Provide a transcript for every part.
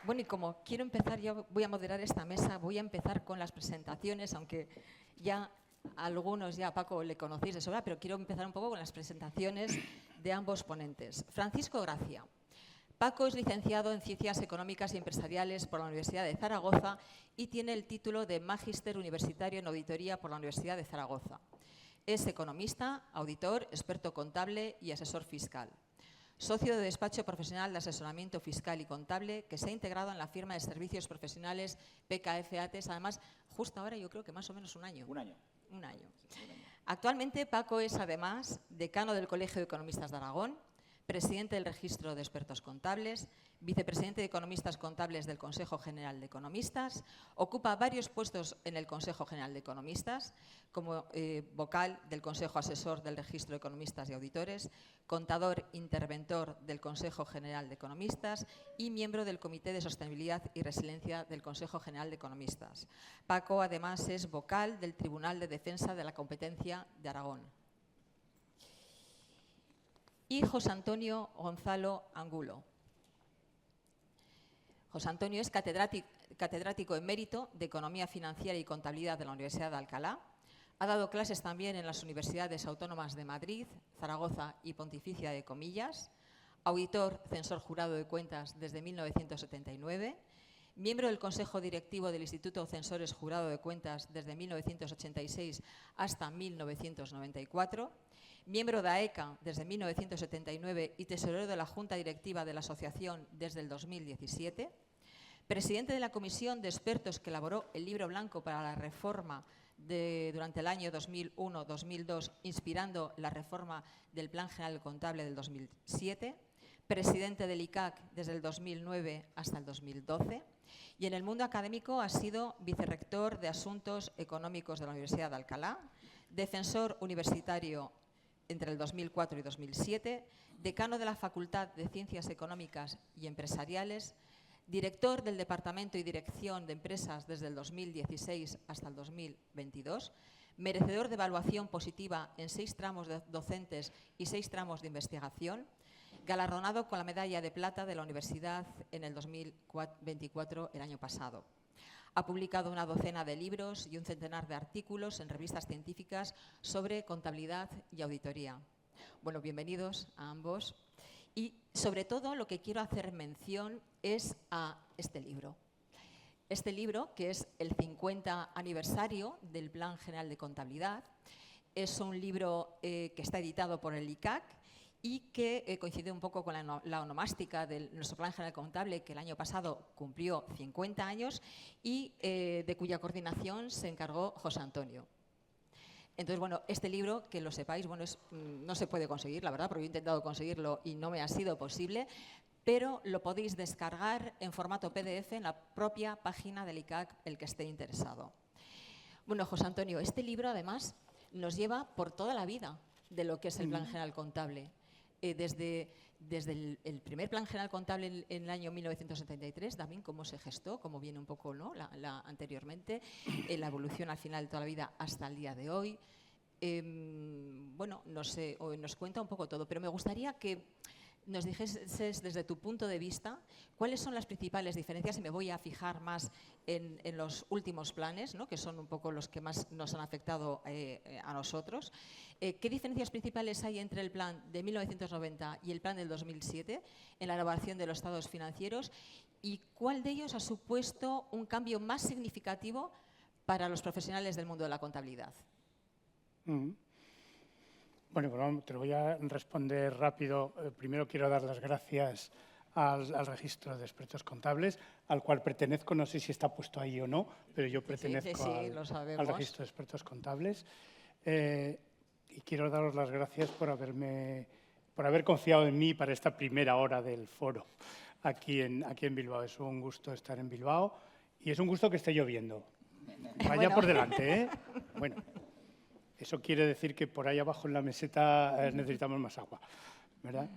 Bueno, y como quiero empezar, yo voy a moderar esta mesa, voy a empezar con las presentaciones, aunque ya algunos ya a Paco le conocéis de sobra, pero quiero empezar un poco con las presentaciones de ambos ponentes. Francisco Gracia. Paco es licenciado en Ciencias Económicas y Empresariales por la Universidad de Zaragoza y tiene el título de Magíster Universitario en Auditoría por la Universidad de Zaragoza. Es economista, auditor, experto contable y asesor fiscal. Socio de despacho profesional de asesoramiento fiscal y contable que se ha integrado en la firma de servicios profesionales PKF ATES, además, justo ahora yo creo que más o menos un año. Un año. Un año. Sí, un año. Actualmente Paco es además decano del Colegio de Economistas de Aragón, presidente del Registro de Expertos Contables, vicepresidente de Economistas Contables del Consejo General de Economistas, ocupa varios puestos en el Consejo General de Economistas, como vocal del Consejo Asesor del Registro de Economistas y Auditores, contador interventor del Consejo General de Economistas y miembro del Comité de Sostenibilidad y Resiliencia del Consejo General de Economistas. Paco, además, es vocal del Tribunal de Defensa de la Competencia de Aragón. Y José Antonio Gonzalo Angulo. José Antonio es catedrático emérito de Economía Financiera y Contabilidad de la Universidad de Alcalá. Ha dado clases también en las Universidades Autónomas de Madrid, Zaragoza y Pontificia de Comillas. Auditor, censor jurado de cuentas desde 1979. Miembro del Consejo Directivo del Instituto Censores Jurado de Cuentas desde 1986 hasta 1994. Miembro de AECA desde 1979 y tesorero de la Junta Directiva de la Asociación desde el 2017. Presidente de la Comisión de Expertos que elaboró el Libro Blanco para la Reforma durante el año 2001-2002, inspirando la reforma del Plan General Contable del 2007. Presidente del ICAC desde el 2009 hasta el 2012. Y en el mundo académico ha sido vicerrector de Asuntos Económicos de la Universidad de Alcalá, defensor universitario entre el 2004 y 2007, decano de la Facultad de Ciencias Económicas y Empresariales, director del Departamento y Dirección de Empresas desde el 2016 hasta el 2022, merecedor de evaluación positiva en 6 tramos docentes y 6 tramos de investigación, galardonado con la Medalla de Plata de la Universidad en el 2024, el año pasado. Ha publicado una docena de libros y un centenar de artículos en revistas científicas sobre contabilidad y auditoría. Bueno, bienvenidos a ambos. Y sobre todo lo que quiero hacer mención es a este libro. Este libro, que es el 50 aniversario del Plan General de Contabilidad, es un libro que está editado por el ICAC y que coincide un poco con la onomástica de nuestro Plan General Contable, que el año pasado cumplió 50 años y de cuya coordinación se encargó José Antonio. Entonces, bueno, este libro, que lo sepáis, bueno, no se puede conseguir, la verdad, porque yo he intentado conseguirlo y no me ha sido posible, pero lo podéis descargar en formato PDF en la propia página del ICAC, el que esté interesado. Bueno, José Antonio, este libro, además, nos lleva por toda la vida de lo que es el Plan General Contable. Desde el primer Plan General Contable en el año 1973, también cómo se gestó, cómo viene un poco, ¿no?, anteriormente, la evolución al final de toda la vida hasta el día de hoy. Bueno, no sé, nos cuenta un poco todo, pero me gustaría que nos dijeses desde tu punto de vista cuáles son las principales diferencias, y me voy a fijar más en los últimos planes, ¿no?, que son un poco los que más nos han afectado a nosotros. ¿Qué diferencias principales hay entre el plan de 1990 y el plan del 2007 en la elaboración de los estados financieros? ¿Y cuál de ellos ha supuesto un cambio más significativo para los profesionales del mundo de la contabilidad? Bueno, pues te lo voy a responder rápido. Primero quiero dar las gracias al Registro de Expertos Contables, al cual pertenezco. No sé si está puesto ahí o no, pero yo pertenezco al Registro de Expertos Contables. Y quiero daros las gracias por haber confiado en mí para esta primera hora del foro aquí en Bilbao. Es un gusto estar en Bilbao y es un gusto que esté lloviendo. Vaya por delante, ¿eh? Bueno. Eso quiere decir que por ahí abajo en la meseta necesitamos más agua, ¿verdad?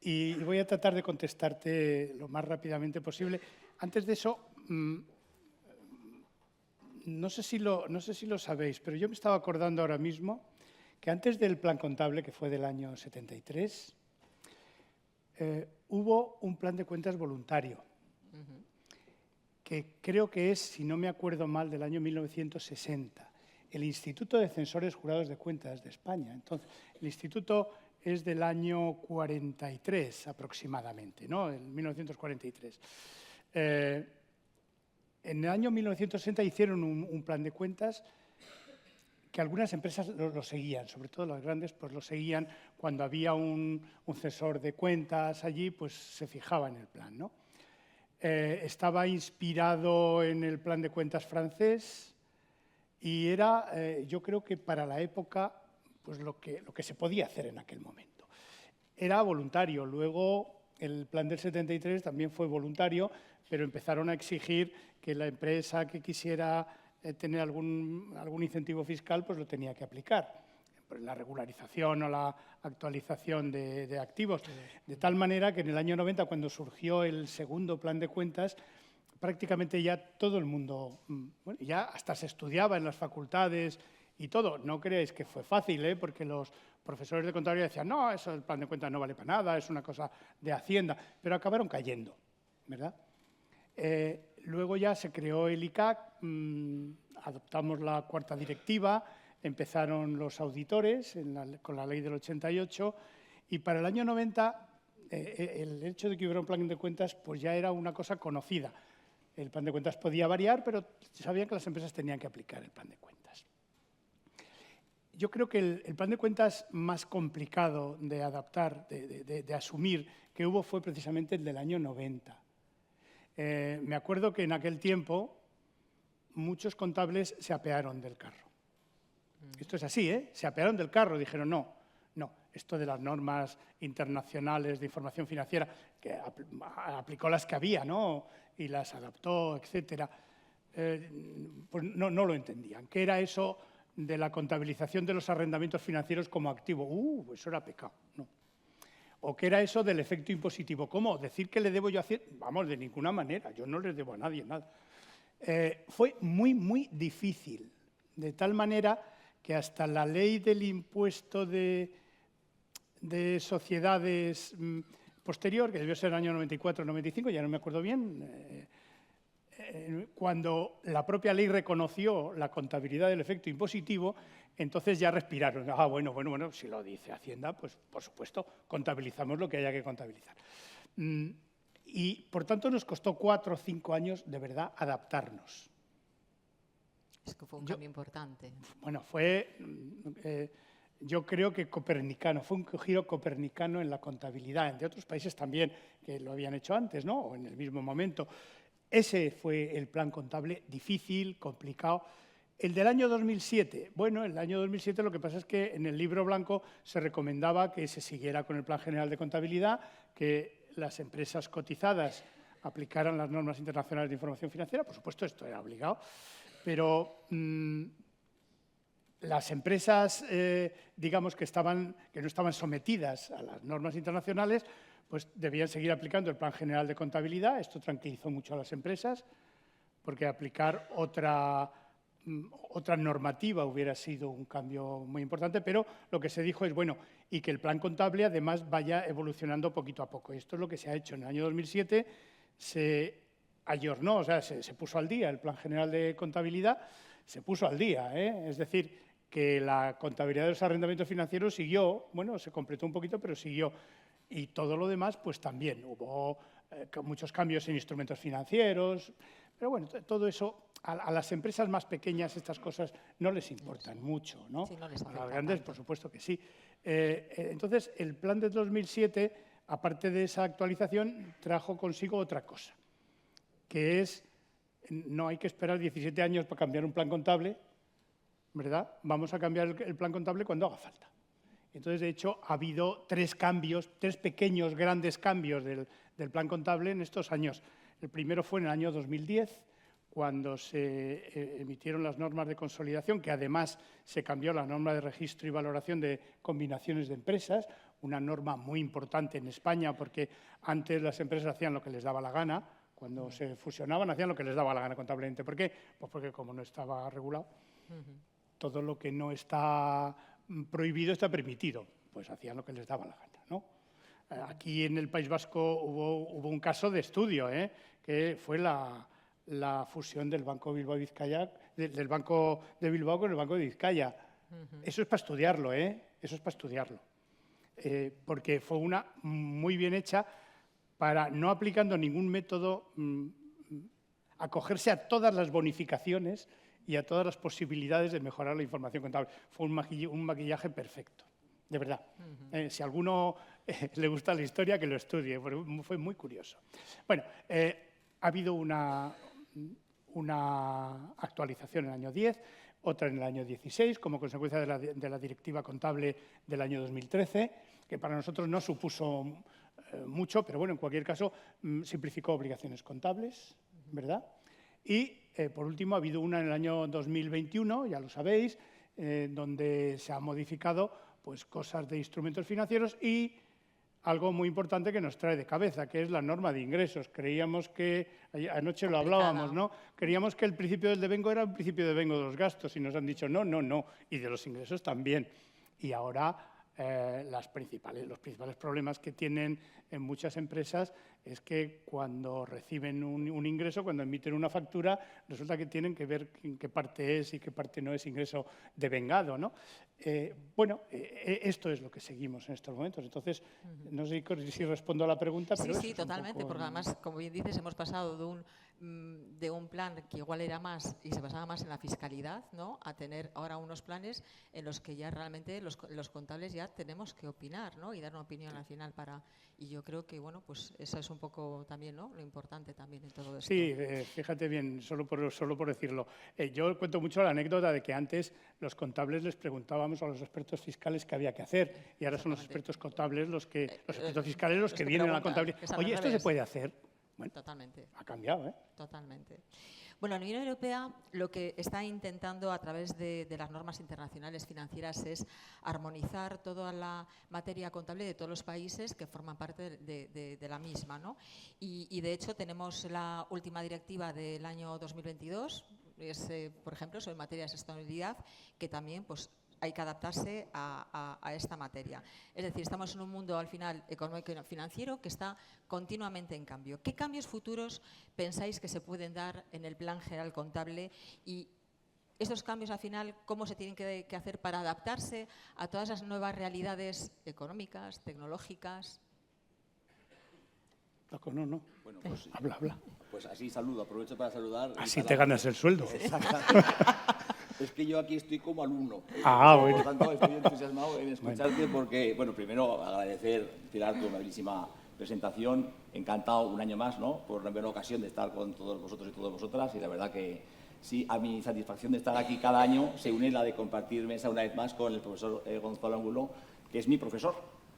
Y voy a tratar de contestarte lo más rápidamente posible. Antes de eso, no sé si lo sabéis, pero yo me estaba acordando ahora mismo que antes del Plan Contable, que fue del año 73, hubo un plan de cuentas voluntario. que creo que es, si no me acuerdo mal, del año 1960, el Instituto de Censores Jurados de Cuentas de España. Entonces, el instituto es del año 43 aproximadamente, ¿no? En 1943. En el año 1960 hicieron un plan de cuentas que algunas empresas lo seguían, sobre todo las grandes, pues lo seguían. Cuando había un censor de cuentas allí, pues se fijaba en el plan, ¿no? Estaba inspirado en el plan de cuentas francés y era, yo creo que para la época, pues lo que se podía hacer en aquel momento. Era voluntario. Luego el plan del 73 también fue voluntario, pero empezaron a exigir que la empresa que quisiera tener algún incentivo fiscal, pues lo tenía que aplicar, pues la regularización o la actualización de activos. De tal manera que en el año 90, cuando surgió el segundo plan de cuentas, prácticamente ya todo el mundo, bueno, ya hasta se estudiaba en las facultades y todo. No creáis que fue fácil, porque los profesores de contabilidad decían, no, eso el plan de cuentas no vale para nada, es una cosa de Hacienda, pero acabaron cayendo, ¿verdad? Luego ya se creó el ICAC, adoptamos la cuarta directiva, empezaron los auditores con la ley del 88 y para el año 90 el hecho de que hubiera un plan de cuentas pues ya era una cosa conocida. El plan de cuentas podía variar, pero sabían que las empresas tenían que aplicar el plan de cuentas. Yo creo que el plan de cuentas más complicado de adaptar, de asumir que hubo fue precisamente el del año 90. Me acuerdo que en aquel tiempo muchos contables se apearon del carro. Esto es así, se apearon del carro, dijeron no, esto de las normas internacionales de información financiera, que aplicó las que había, ¿no? Y las adaptó, etcétera, pues no lo entendían. ¿Qué era eso de la contabilización de los arrendamientos financieros como activo? Eso era pecado, ¿no? ¿O qué era eso del efecto impositivo? ¿Cómo? ¿Decir que le debo yo a Hacienda? Vamos, de ninguna manera, yo no les debo a nadie nada. Fue muy, muy difícil, de tal manera que hasta la ley del impuesto de sociedades posterior, que debió ser el año 94-95, ya no me acuerdo bien, cuando la propia ley reconoció la contabilidad del efecto impositivo, entonces ya respiraron. Bueno, si lo dice Hacienda, pues por supuesto contabilizamos lo que haya que contabilizar. Y por tanto nos costó 4 o 5 años de verdad adaptarnos. Es que fue un cambio importante. Bueno, fue, yo creo que copernicano, fue un giro copernicano en la contabilidad. De otros países también, que lo habían hecho antes, ¿no? O en el mismo momento. Ese fue el plan contable difícil, complicado. El del año 2007, bueno, el año 2007 lo que pasa es que en el libro blanco se recomendaba que se siguiera con el Plan General de Contabilidad, que las empresas cotizadas aplicaran las normas internacionales de información financiera. Por supuesto, esto era obligado, pero las empresas, digamos, que no estaban sometidas a las normas internacionales, pues debían seguir aplicando el Plan General de Contabilidad. Esto tranquilizó mucho a las empresas, porque aplicar otra normativa hubiera sido un cambio muy importante, pero lo que se dijo es, bueno, y que el plan contable además vaya evolucionando poquito a poco. Y esto es lo que se ha hecho. En el año 2007 se ayornó, o sea, se puso al día el Plan General de Contabilidad, se puso al día, es decir, que la contabilidad de los arrendamientos financieros siguió, bueno, se completó un poquito, pero siguió. Y todo lo demás, pues también hubo muchos cambios en instrumentos financieros, pero bueno, todo eso a las empresas más pequeñas estas cosas no les importan mucho, ¿no? Sí, no les a las grandes, tanto. por supuesto que sí. Entonces, el plan de 2007, aparte de esa actualización, trajo consigo otra cosa, que es, no hay que esperar 17 años para cambiar un plan contable, ¿verdad? Vamos a cambiar el plan contable cuando haga falta. Entonces, de hecho, ha habido 3 cambios, 3 pequeños, grandes cambios del plan contable en estos años. El primero fue en el año 2010, cuando se emitieron las normas de consolidación, que además se cambió la norma de registro y valoración de combinaciones de empresas, una norma muy importante en España, porque antes las empresas hacían lo que les daba la gana, cuando se fusionaban hacían lo que les daba la gana contablemente. ¿Por qué? Pues porque como no estaba regulado, todo lo que no está prohibido está permitido, pues hacían lo que les daba la gana, ¿no? Aquí en el País Vasco hubo un caso de estudio, que fue la la fusión del Banco Bilbao Vizcaya, del Banco de Bilbao con el Banco de Vizcaya. Eso es para estudiarlo, ¿eh? Eso es para estudiarlo. Porque fue una muy bien hecha para, no aplicando ningún método, acogerse a todas las bonificaciones y a todas las posibilidades de mejorar la información contable. Fue un maquillaje perfecto, de verdad. Si a alguno le gusta la historia, que lo estudie, fue muy curioso. Bueno, ha habido una actualización en el año 10, otra en el año 16, como consecuencia de la Directiva Contable del año 2013, que para nosotros no supuso mucho, pero bueno, en cualquier caso, simplificó obligaciones contables, ¿verdad? Y, por último, ha habido una en el año 2021, ya lo sabéis, donde se ha modificado pues, cosas de instrumentos financieros y algo muy importante que nos trae de cabeza, que es la norma de ingresos. Creíamos que, anoche lo hablábamos, ¿no? Creíamos que el principio del devengo era el principio de devengo de los gastos y nos han dicho no, no, no, y de los ingresos también. Y ahora los principales problemas que tienen en muchas empresas es que cuando reciben un ingreso, cuando emiten una factura, resulta que tienen que ver en qué parte es y qué parte no es ingreso devengado, ¿no? Bueno, esto es lo que seguimos en estos momentos. Entonces, no sé si respondo a la pregunta, pero sí, totalmente, porque además, como bien dices, hemos pasado de un plan que igual era más y se basaba más en la fiscalidad, ¿no?, a tener ahora unos planes en los que ya realmente los contables ya tenemos que opinar, ¿no?, y dar una opinión al final y yo creo que, bueno, pues eso es un poco también, ¿no?, lo importante también en todo esto. Sí, fíjate bien, solo por decirlo. Yo cuento mucho la anécdota de que antes los contables les preguntábamos a los expertos fiscales qué había que hacer y ahora son los expertos contables los expertos fiscales los que vienen a la contabilidad. Oye, ¿esto se puede hacer? Bueno, totalmente. Ha cambiado, ¿eh? Totalmente. Bueno, la Unión Europea lo que está intentando a través de las normas internacionales financieras es armonizar toda la materia contable de todos los países que forman parte de la misma, ¿no? Y de hecho tenemos la última directiva del año 2022, por ejemplo, sobre materia de sostenibilidad, que también pues, hay que adaptarse a esta materia. Es decir, estamos en un mundo al final económico y financiero que está continuamente en cambio. ¿Qué cambios futuros pensáis que se pueden dar en el plan general contable y estos cambios al final cómo se tienen que hacer para adaptarse a todas las nuevas realidades económicas, tecnológicas? No. Bueno, pues, habla. Pues así aprovecho para saludar. Así te ganas el sueldo. Es que yo aquí estoy como alumno. Bueno. Por tanto, estoy entusiasmado en escucharte porque, bueno, primero agradecer, Pilar, tu amabilísima presentación. Encantado un año más, ¿no?, por la primera ocasión de estar con todos vosotros y todas vosotras. Y la verdad que sí, a mi satisfacción de estar aquí cada año se une la de compartir mesa una vez más con el profesor Gonzalo Angulo, que es mi profesor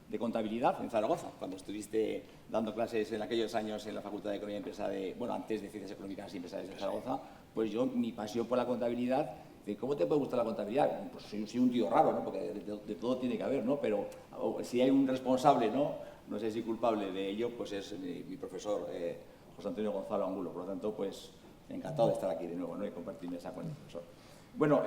de contabilidad en Zaragoza, cuando estuviste dando clases en aquellos años en la Facultad de Economía y Empresa antes de Ciencias Económicas y Empresariales de Zaragoza. Pues yo, mi pasión por la contabilidad, ¿cómo te puede gustar la contabilidad? Pues soy un tío raro, ¿no?, porque de todo tiene que haber, ¿no?, pero si hay un responsable, no sé si culpable de ello, pues es mi profesor José Antonio Gonzalo Angulo. Por lo tanto, pues encantado de estar aquí de nuevo, ¿no?, y compartir mesa con el profesor. Bueno,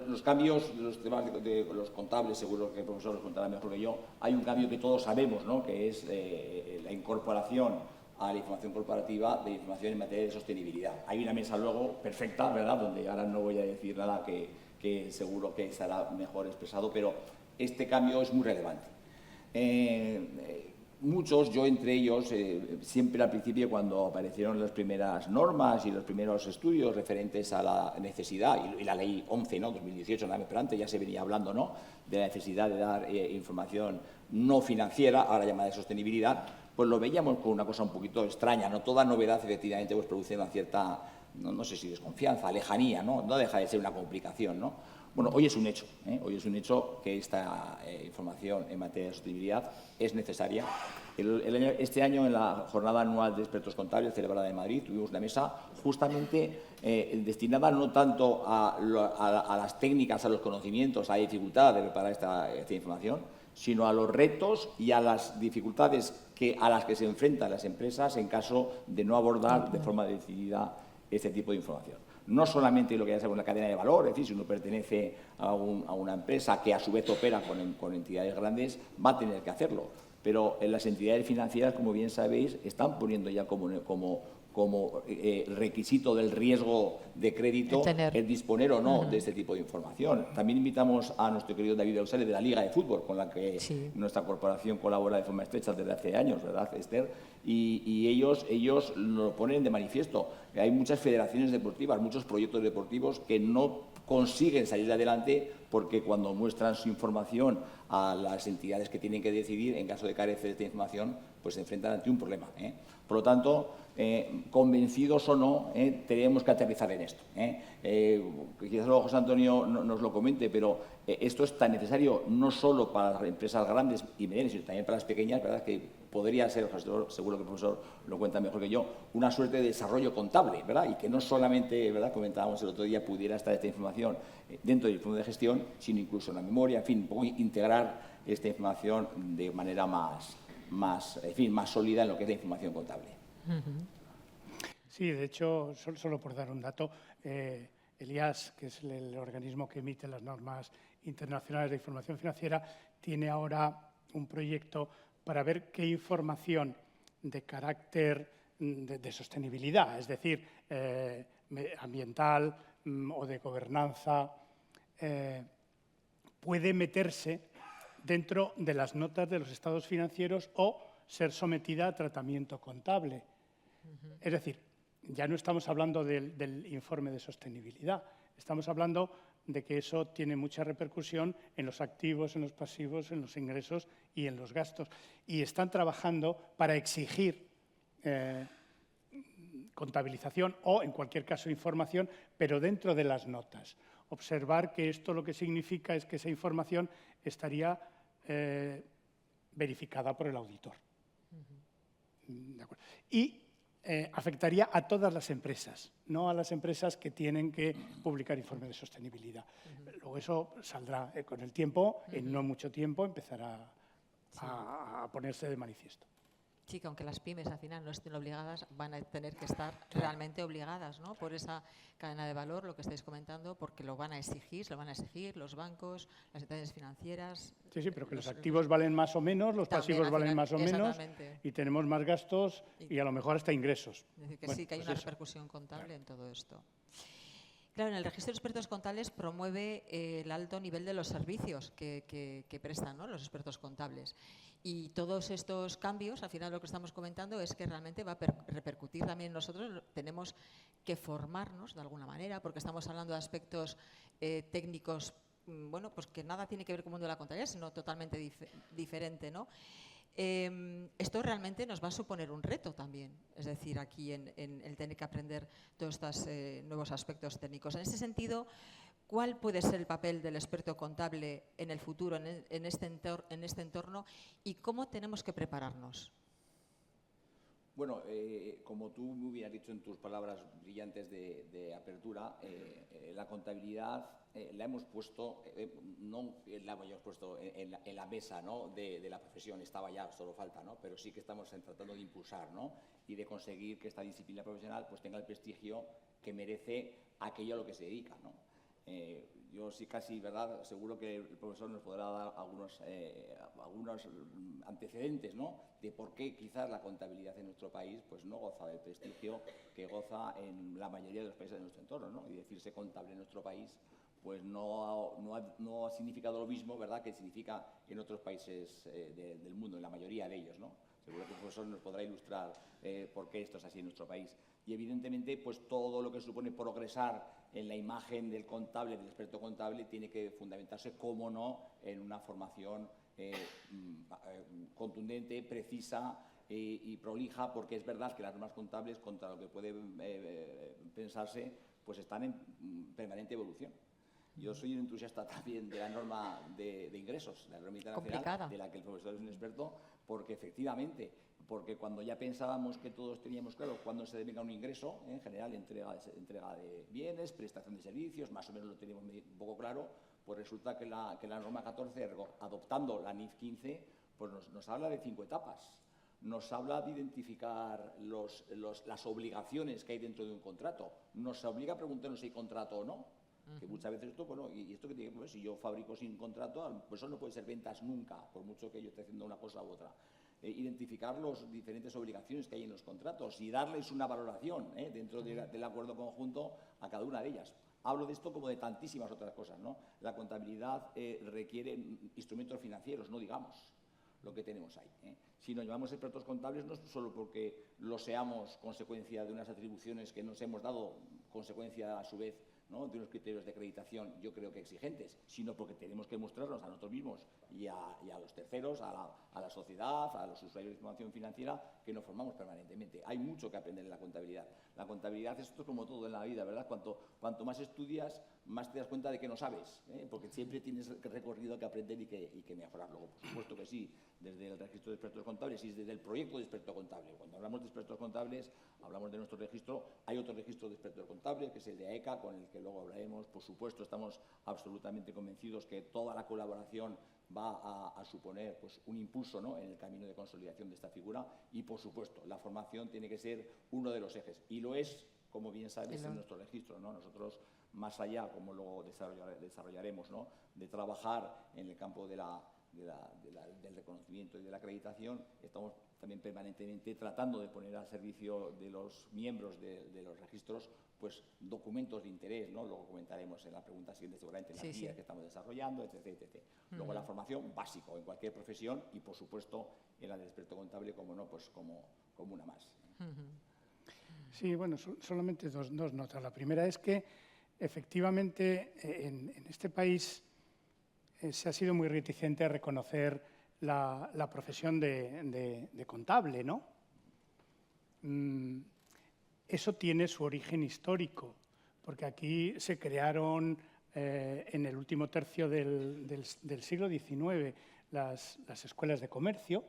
los cambios, los temas de los contables, seguro que el profesor los contará mejor que yo. Hay un cambio que todos sabemos, ¿no?, que es la incorporación a la información corporativa de información en materia de sostenibilidad. Hay una mesa luego perfecta, ¿verdad?, donde ahora no voy a decir nada que seguro que estará mejor expresado, pero este cambio es muy relevante. Muchos, yo entre ellos, siempre al principio cuando aparecieron las primeras normas y los primeros estudios referentes a la necesidad, y la ley 11, ¿no?, 2018, pero antes ya se venía hablando, ¿no?, de la necesidad de dar información no financiera, ahora llamada de sostenibilidad, pues lo veíamos con una cosa un poquito extraña, ¿no? Toda novedad efectivamente pues produce una cierta, no sé si desconfianza, lejanía, ¿no? No deja de ser una complicación, ¿no? Bueno, hoy es un hecho, hoy es un hecho que esta información en materia de sostenibilidad es necesaria. Este año, en la jornada anual de expertos contables celebrada en Madrid, tuvimos una mesa justamente destinada no tanto a las técnicas, a los conocimientos, a la dificultad de preparar esta información, sino a los retos y a las dificultades a las que se enfrentan las empresas en caso de no abordar de forma decidida este tipo de información. No solamente lo que ya sea una cadena de valor, es decir, si uno pertenece a una empresa que a su vez opera con entidades grandes, va a tener que hacerlo. Pero las entidades financieras, como bien sabéis, están poniendo ya como como requisito del riesgo de crédito el disponer o no de este tipo de información. También invitamos a nuestro querido David Ausale de la Liga de Fútbol, con la que nuestra corporación colabora de forma estrecha desde hace años, ¿verdad, Esther? Y ellos lo ponen de manifiesto. Hay muchas federaciones deportivas, muchos proyectos deportivos que no consiguen salir adelante porque cuando muestran su información a las entidades que tienen que decidir, en caso de carecer de esta información, pues se enfrentan ante un problema. Por lo tanto, convencidos o no, tenemos que aterrizar en esto. Quizás luego José Antonio nos lo comente, pero esto es tan necesario no solo para las empresas grandes y medianas, sino también para las pequeñas, ¿verdad? Que podría ser, seguro que el profesor lo cuenta mejor que yo, una suerte de desarrollo contable, ¿verdad? Y que no solamente, ¿verdad?, comentábamos el otro día, pudiera estar esta información dentro del informe de gestión, sino incluso en la memoria, en fin, un poco integrar esta información de manera más sólida en lo que es la información contable. Sí, de hecho, solo por dar un dato, el IAS, que es el organismo que emite las normas internacionales de información financiera, tiene ahora un proyecto para ver qué información de carácter de sostenibilidad, es decir, ambiental o de gobernanza, puede meterse dentro de las notas de los estados financieros o ser sometida a tratamiento contable. Es decir, ya no estamos hablando del informe de sostenibilidad, estamos hablando de que eso tiene mucha repercusión en los activos, en los pasivos, en los ingresos y en los gastos. Y están trabajando para exigir contabilización o, en cualquier caso, información, pero dentro de las notas. Observar que esto lo que significa es que esa información estaría verificada por el auditor. ¿De acuerdo? Y afectaría a todas las empresas, no a las empresas que tienen que publicar informes de sostenibilidad. Luego eso saldrá con el tiempo, en no mucho tiempo empezará a ponerse de manifiesto. Sí, que aunque las pymes al final no estén obligadas, van a tener que estar realmente obligadas, ¿no?, por esa cadena de valor, lo que estáis comentando, porque lo van a exigir, los bancos, las entidades financieras. Sí, pero que los activos valen más o menos, los pasivos valen más o menos y tenemos más gastos y a lo mejor hasta ingresos. Es decir, que bueno, sí, que hay una repercusión contable en todo esto. Claro, en el registro de expertos contables promueve el alto nivel de los servicios que prestan, ¿no?, los expertos contables. Y todos estos cambios, al final lo que estamos comentando es que realmente va a repercutir también nosotros. Tenemos que formarnos de alguna manera, porque estamos hablando de aspectos técnicos, bueno, pues que nada tiene que ver con el mundo de la contabilidad, sino totalmente diferente, ¿no? Esto realmente nos va a suponer un reto también, es decir, aquí en el tener que aprender todos estos nuevos aspectos técnicos. En ese sentido, ¿cuál puede ser el papel del experto contable en el futuro, en este entorno, y cómo tenemos que prepararnos? Bueno, como tú muy bien has dicho en tus palabras brillantes de apertura, la contabilidad la hemos puesto, no la hemos puesto en la mesa, ¿no?, de la profesión, estaba ya, solo falta, ¿no?, pero sí que estamos tratando de impulsar, ¿no?, y de conseguir que esta disciplina profesional pues tenga el prestigio que merece aquello a lo que se dedica, ¿no? Yo sí casi, ¿verdad?, seguro que el profesor nos podrá dar algunos antecedentes, ¿no?, de por qué quizás la contabilidad en nuestro país pues no goza del prestigio que goza en la mayoría de los países de nuestro entorno, ¿no? Y decirse contable en nuestro país pues no ha significado lo mismo, ¿verdad?, que significa en otros países del mundo, en la mayoría de ellos, ¿no? Seguro que el profesor nos podrá ilustrar por qué esto es así en nuestro país. Y evidentemente, pues todo lo que supone progresar en la imagen del contable, del experto contable, tiene que fundamentarse, cómo no, en una formación contundente, precisa y prolija, porque es verdad que las normas contables, contra lo que puede pensarse, pues están en permanente evolución. Yo soy un entusiasta también de la norma de ingresos, la norma internacional, de la que el profesor es un experto, porque efectivamente, porque cuando ya pensábamos que todos teníamos claro cuándo se devenga un ingreso, en general entrega de bienes, prestación de servicios, más o menos lo teníamos un poco claro, pues resulta que la norma 14, adoptando la NIF 15, pues nos habla de 5 etapas. Nos habla de identificar las obligaciones que hay dentro de un contrato, nos obliga a preguntarnos si hay contrato o no. Que muchas veces esto, bueno, y esto que tiene que ver, si yo fabrico sin contrato, pues eso no puede ser ventas nunca, por mucho que yo esté haciendo una cosa u otra. identificar las diferentes obligaciones que hay en los contratos y darles una valoración dentro del acuerdo conjunto a cada una de ellas. Hablo de esto como de tantísimas otras cosas, ¿no? La contabilidad requiere instrumentos financieros, no digamos lo que tenemos ahí. Si nos llamamos expertos contables no es solo porque lo seamos consecuencia de unas atribuciones que nos hemos dado, consecuencia a su vez, ¿no?, de unos criterios de acreditación, yo creo que exigentes, sino porque tenemos que mostrarnos a nosotros mismos y a los terceros, a la sociedad, a los usuarios de información financiera, que nos formamos permanentemente. Hay mucho que aprender en la contabilidad. La contabilidad es esto como todo en la vida, ¿verdad? Cuanto más estudias, más te das cuenta de que no sabes, porque siempre tienes recorrido que aprender y que mejorar. Luego, por supuesto que sí, desde el registro de expertos contables y desde el proyecto de experto contable. Cuando hablamos de expertos contables, hablamos de nuestro registro. Hay otro registro de expertos contables, que es el de AECA, con el que luego hablaremos. Por supuesto, estamos absolutamente convencidos que toda la colaboración va a suponer pues, un impulso, ¿no?, en el camino de consolidación de esta figura y, por supuesto, la formación tiene que ser uno de los ejes. Y lo es, como bien sabes, en nuestro registro, ¿no? Nosotros, más allá, como luego desarrollaremos, ¿no?, de trabajar en el campo del reconocimiento y de la acreditación, estamos también permanentemente tratando de poner al servicio de los miembros de los registros pues documentos de interés, ¿no? Luego comentaremos en la pregunta siguiente seguramente las guías que estamos desarrollando, etc. Luego la formación básica en cualquier profesión y, por supuesto, en la del experto contable, como no, pues como una más. Sí, bueno, solamente dos notas. La primera es que, efectivamente, en este país se ha sido muy reticente a reconocer la profesión de contable, ¿no? Eso tiene su origen histórico, porque aquí se crearon en el último tercio del siglo XIX las escuelas de comercio.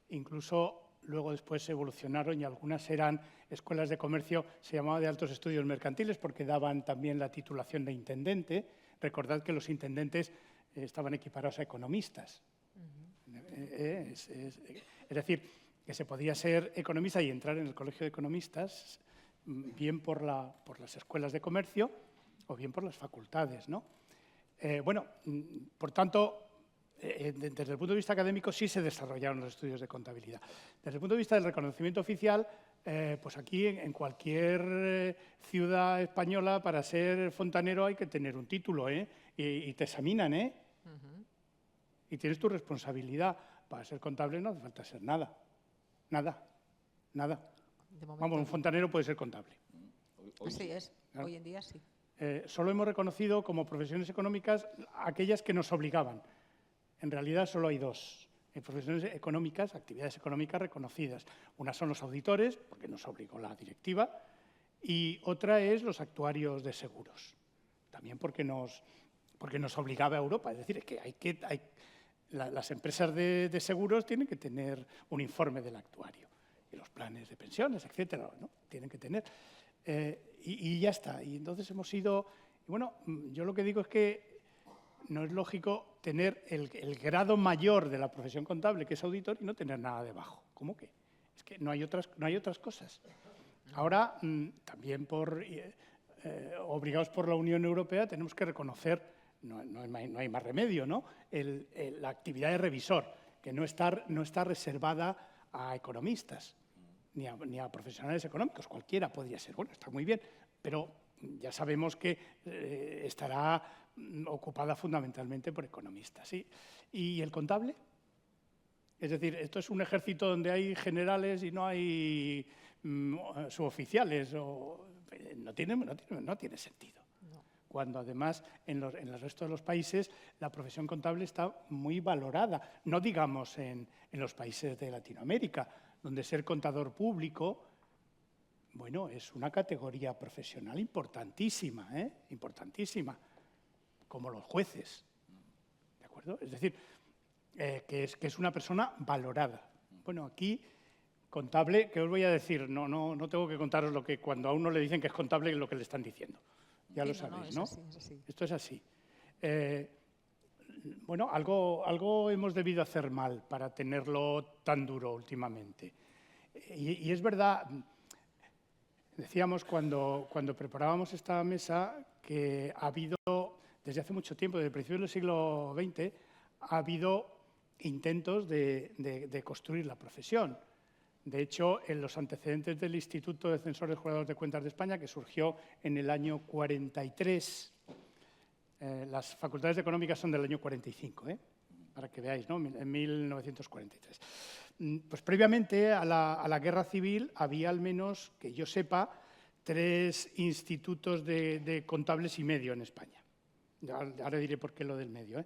Incluso luego después evolucionaron y algunas eran escuelas de comercio, se llamaba de altos estudios mercantiles porque daban también la titulación de intendente. Recordad que los intendentes estaban equiparados a economistas. Es decir, que se podía ser economista y entrar en el colegio de economistas bien por las escuelas de comercio o bien por las facultades, ¿no? Bueno, por tanto, desde el punto de vista académico sí se desarrollaron los estudios de contabilidad. Desde el punto de vista del reconocimiento oficial, pues aquí en cualquier ciudad española para ser fontanero hay que tener un título, y te examinan, y tienes tu responsabilidad. Para ser contable no hace falta ser nada. Nada. Vamos, un fontanero puede ser contable. Así es, claro. Hoy en día sí. Solo hemos reconocido como profesiones económicas aquellas que nos obligaban. En realidad solo hay dos profesiones económicas, actividades económicas reconocidas. Una son los auditores, porque nos obligó la directiva, y otra es los actuarios de seguros, también porque nos obligaba a Europa. Es decir, es que las empresas de seguros tienen que tener un informe del actuario, y los planes de pensiones, etcétera, ¿no? Tienen que tener. Y ya está. Y entonces hemos ido... Y bueno, yo lo que digo es que no es lógico tener el grado mayor de la profesión contable, que es auditor, y no tener nada debajo. ¿Cómo que? Es que no hay otras cosas. Ahora, también obligados por la Unión Europea, tenemos que reconocer, no hay más remedio, ¿no?, la actividad de revisor, que no está reservada a economistas, ni a profesionales económicos. Cualquiera podría ser. Bueno, está muy bien, pero ya sabemos que estará ocupada fundamentalmente por economistas, ¿sí? ¿Y el contable? Es decir, esto es un ejército donde hay generales y no hay suboficiales. No tiene sentido. No. Cuando además en el resto de los países la profesión contable está muy valorada. No digamos en los países de Latinoamérica, donde ser contador público, bueno, es una categoría profesional importantísima, importantísima, como los jueces, ¿de acuerdo? Es decir, que es una persona valorada. Bueno, aquí, contable, ¿qué os voy a decir? No tengo que contaros lo que cuando a uno le dicen que es contable es lo que le están diciendo. Ya lo sabéis, ¿no? Es así. Esto es así. Bueno, algo hemos debido hacer mal para tenerlo tan duro últimamente. Y es verdad, decíamos cuando preparábamos esta mesa que ha habido, desde hace mucho tiempo, desde el principio del siglo XX, ha habido intentos de construir la profesión. De hecho, en los antecedentes del Instituto de Censores Jurados de Cuentas de España, que surgió en el año 43, las facultades económicas son del año 45, para que veáis, ¿no? En 1943. Pues previamente a la Guerra Civil había al menos, que yo sepa, 3 institutos de contables y medio en España. Ahora diré por qué lo del medio.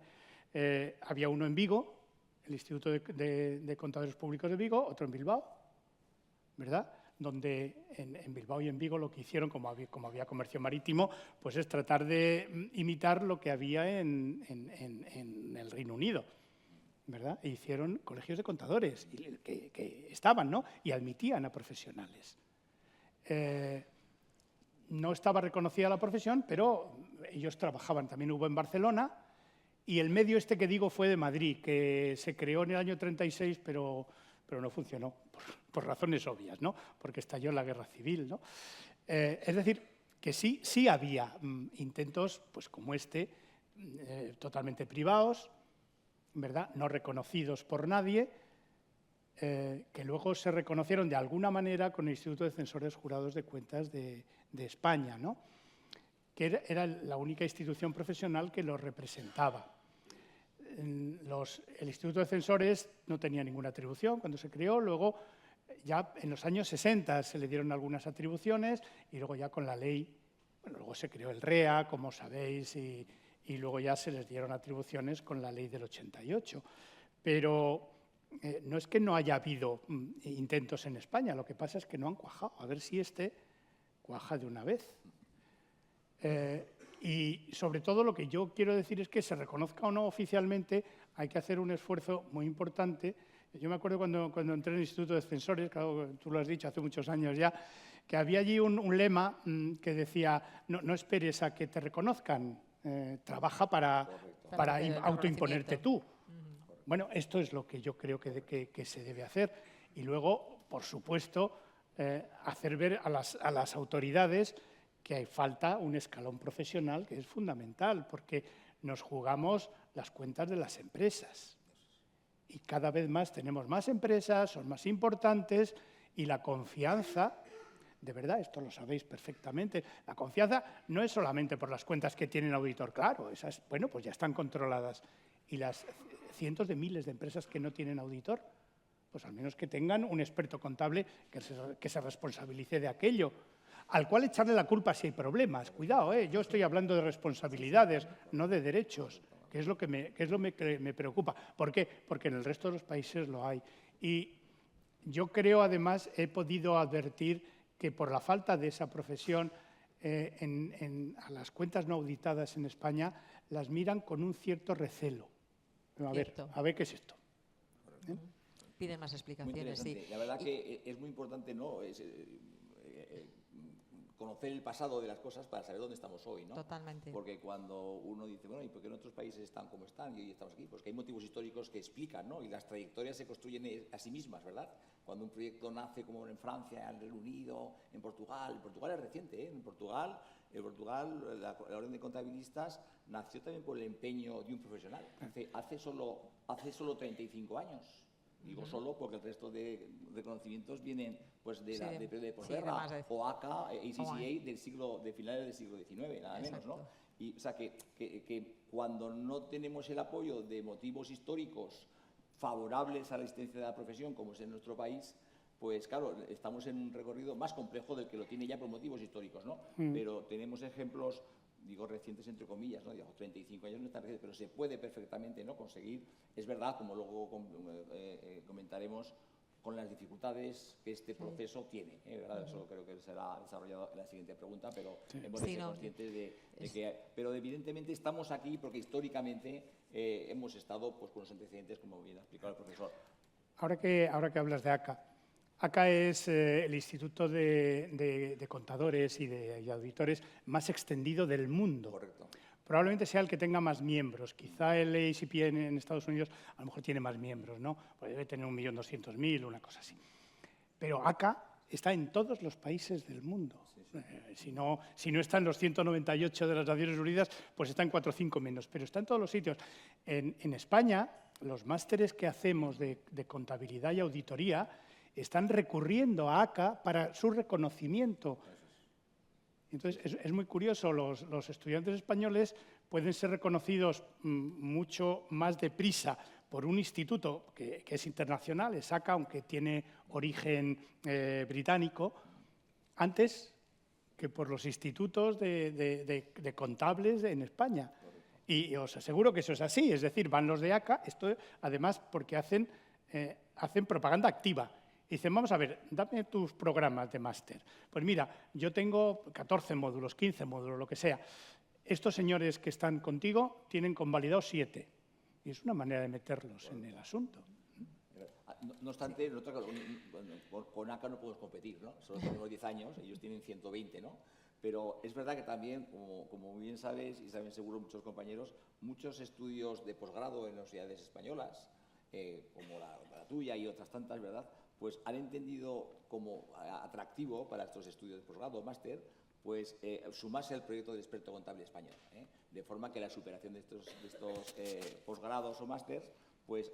Había uno en Vigo, el Instituto de Contadores Públicos de Vigo, otro en Bilbao, ¿verdad? Donde en Bilbao y en Vigo lo que hicieron, como había comercio marítimo, pues es tratar de imitar lo que había en el Reino Unido, ¿verdad? E hicieron colegios de contadores que estaban, ¿no? Y admitían a profesionales. No estaba reconocida la profesión, pero ellos trabajaban. También hubo en Barcelona, y el medio este que digo fue de Madrid, que se creó en el año 36, pero no funcionó, por razones obvias, ¿no? Porque estalló la Guerra Civil, ¿no? Es decir, que sí había intentos, pues como este, totalmente privados, ¿verdad? No reconocidos por nadie, que luego se reconocieron de alguna manera con el Instituto de Censores Jurados de Cuentas de España, ¿no? Que era la única institución profesional que lo representaba. El Instituto de Censores no tenía ninguna atribución cuando se creó, luego ya en los años 60 se le dieron algunas atribuciones y luego ya con la ley, bueno, luego se creó el REA, como sabéis, y luego ya se les dieron atribuciones con la ley del 88. Pero no es que no haya habido intentos en España, lo que pasa es que no han cuajado. A ver si este cuaja de una vez. Y sobre todo lo que yo quiero decir es que se reconozca o no oficialmente, hay que hacer un esfuerzo muy importante. Yo me acuerdo cuando entré en el Instituto de Censores, claro, tú lo has dicho hace muchos años ya, que había allí un lema que decía, no esperes a que te reconozcan, trabaja para autoimponerte tú. Bueno, esto es lo que yo creo que se debe hacer. Y luego, por supuesto, hacer ver a las autoridades que hay falta un escalón profesional que es fundamental, porque nos jugamos las cuentas de las empresas. Y cada vez más tenemos más empresas, son más importantes, y la confianza, de verdad, esto lo sabéis perfectamente, la confianza no es solamente por las cuentas que tiene el auditor, claro, esas, bueno, pues ya están controladas. Y las cientos de miles de empresas que no tienen auditor, pues al menos que tengan un experto contable que se responsabilice de aquello, al cual echarle la culpa si hay problemas. Cuidado, yo estoy hablando de responsabilidades, no de derechos, que es lo que me preocupa. ¿Por qué? Porque en el resto de los países lo hay. Y yo creo, además, he podido advertir que por la falta de esa profesión, a las cuentas no auditadas en España las miran con un cierto recelo. A ver qué es esto. Piden más explicaciones, sí. La verdad que es muy importante, ¿no? Conocer el pasado de las cosas para saber dónde estamos hoy, ¿no? Totalmente. Porque cuando uno dice, bueno, ¿y por qué en otros países están como están y hoy estamos aquí? Pues que hay motivos históricos que explican, ¿no? Y las trayectorias se construyen a sí mismas, ¿verdad? Cuando un proyecto nace como en Francia, en Reino Unido, en Portugal es reciente, ¿eh? En Portugal, la Orden de Contabilistas nació también por el empeño de un profesional. Hace solo 35 años. Digo solo porque el resto de reconocimientos vienen pues de posguerra, o ACA, ACCA de finales del siglo XIX, nada menos, ¿no? Y, o sea, que cuando no tenemos el apoyo de motivos históricos favorables a la existencia de la profesión, como es en nuestro país, pues claro, estamos en un recorrido más complejo del que lo tiene ya por motivos históricos, ¿no? Pero tenemos ejemplos, digo recientes entre comillas, ¿no? Digo, 35 años no es tan reciente, pero se puede perfectamente, ¿no? Conseguir. Es verdad, como luego comentaremos, con las dificultades que este proceso tiene, ¿verdad? Eso creo que será desarrollado en la siguiente pregunta, pero hemos de ser conscientes de que... Pero evidentemente estamos aquí porque históricamente hemos estado pues, con los antecedentes, como bien ha explicado el profesor. Ahora que hablas de ACA, ACA es el Instituto de Contadores y de Auditores más extendido del mundo. Correcto. Probablemente sea el que tenga más miembros. Quizá el ACP en Estados Unidos a lo mejor tiene más miembros, ¿no? Pues debe tener 1.200.000, una cosa así. Pero ACA está en todos los países del mundo. Si no está en los 198 de las Naciones Unidas, pues está en 4 o 5 menos. Pero está en todos los sitios. En España, los másteres que hacemos de contabilidad y auditoría están recurriendo a ACA para su reconocimiento. Entonces, es muy curioso, los estudiantes españoles pueden ser reconocidos mucho más deprisa por un instituto que es internacional, es ACA, aunque tiene origen británico, antes que por los institutos de contables en España. Y os aseguro que eso es así, es decir, van los de ACA, esto además porque hacen propaganda activa. Dicen, vamos a ver, dame tus programas de máster. Pues mira, yo tengo 14 módulos, 15 módulos, lo que sea. Estos señores que están contigo tienen convalidados 7. Y es una manera de meterlos en el asunto. No obstante, nosotros con ACA no podemos competir, ¿no? Solo tenemos 10 años, ellos tienen 120, ¿no? Pero es verdad que también, como bien sabes, y saben seguro muchos compañeros, muchos estudios de posgrado en universidades españolas, como la tuya y otras tantas, ¿verdad?, pues han entendido como atractivo para estos estudios de posgrado o máster, pues sumarse al proyecto de experto contable español, de forma que la superación de estos posgrados o másters, pues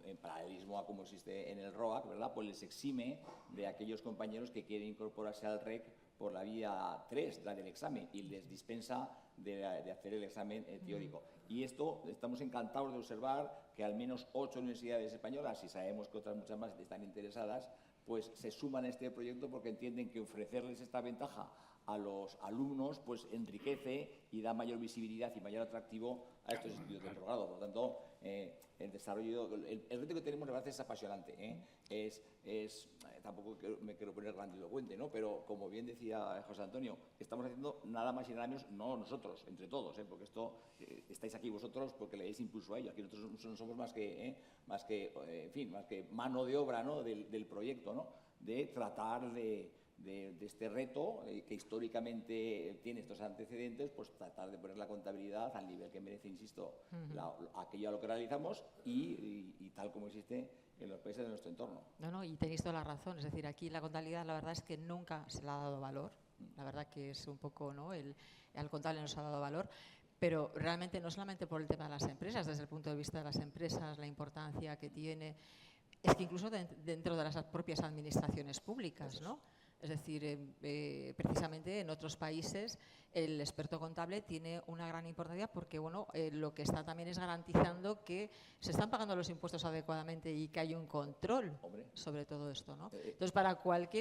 en paralelismo a como existe en el ROAC, ¿verdad?, pues les exime de aquellos compañeros que quieren incorporarse al REC por la vía 3, la del examen, y les dispensa de hacer el examen teórico. Y esto estamos encantados de observar que al menos 8 universidades españolas, y sabemos que otras muchas más están interesadas, pues se suman a este proyecto porque entienden que ofrecerles esta ventaja a los alumnos pues enriquece y da mayor visibilidad y mayor atractivo a estos estudios de posgrado. Por lo tanto, el desarrollo, el reto que tenemos, la verdad, es apasionante. Tampoco me quiero poner grandilocuente, ¿no? Pero como bien decía José Antonio, estamos haciendo nada más y nada menos, no nosotros, entre todos, porque esto estáis aquí vosotros porque le dais impulso a ello. Aquí nosotros no somos más que mano de obra, ¿no?, del proyecto, ¿no?, de tratar de este reto que históricamente tiene estos antecedentes, pues tratar de poner la contabilidad al nivel que merece, insisto, aquello a lo que realizamos y tal como existe en los países de nuestro entorno. No, y tenéis toda la razón. Es decir, aquí la contabilidad, la verdad es que nunca se le ha dado valor. La verdad que es un poco, ¿no?, al contable no se ha dado valor. Pero realmente no solamente por el tema de las empresas, desde el punto de vista de las empresas, la importancia que tiene, es que incluso dentro de las propias administraciones públicas, ¿no? Es decir, precisamente en otros países el experto contable tiene una gran importancia porque lo que está también es garantizando que se están pagando los impuestos adecuadamente y que hay un control sobre todo esto, ¿no? Entonces,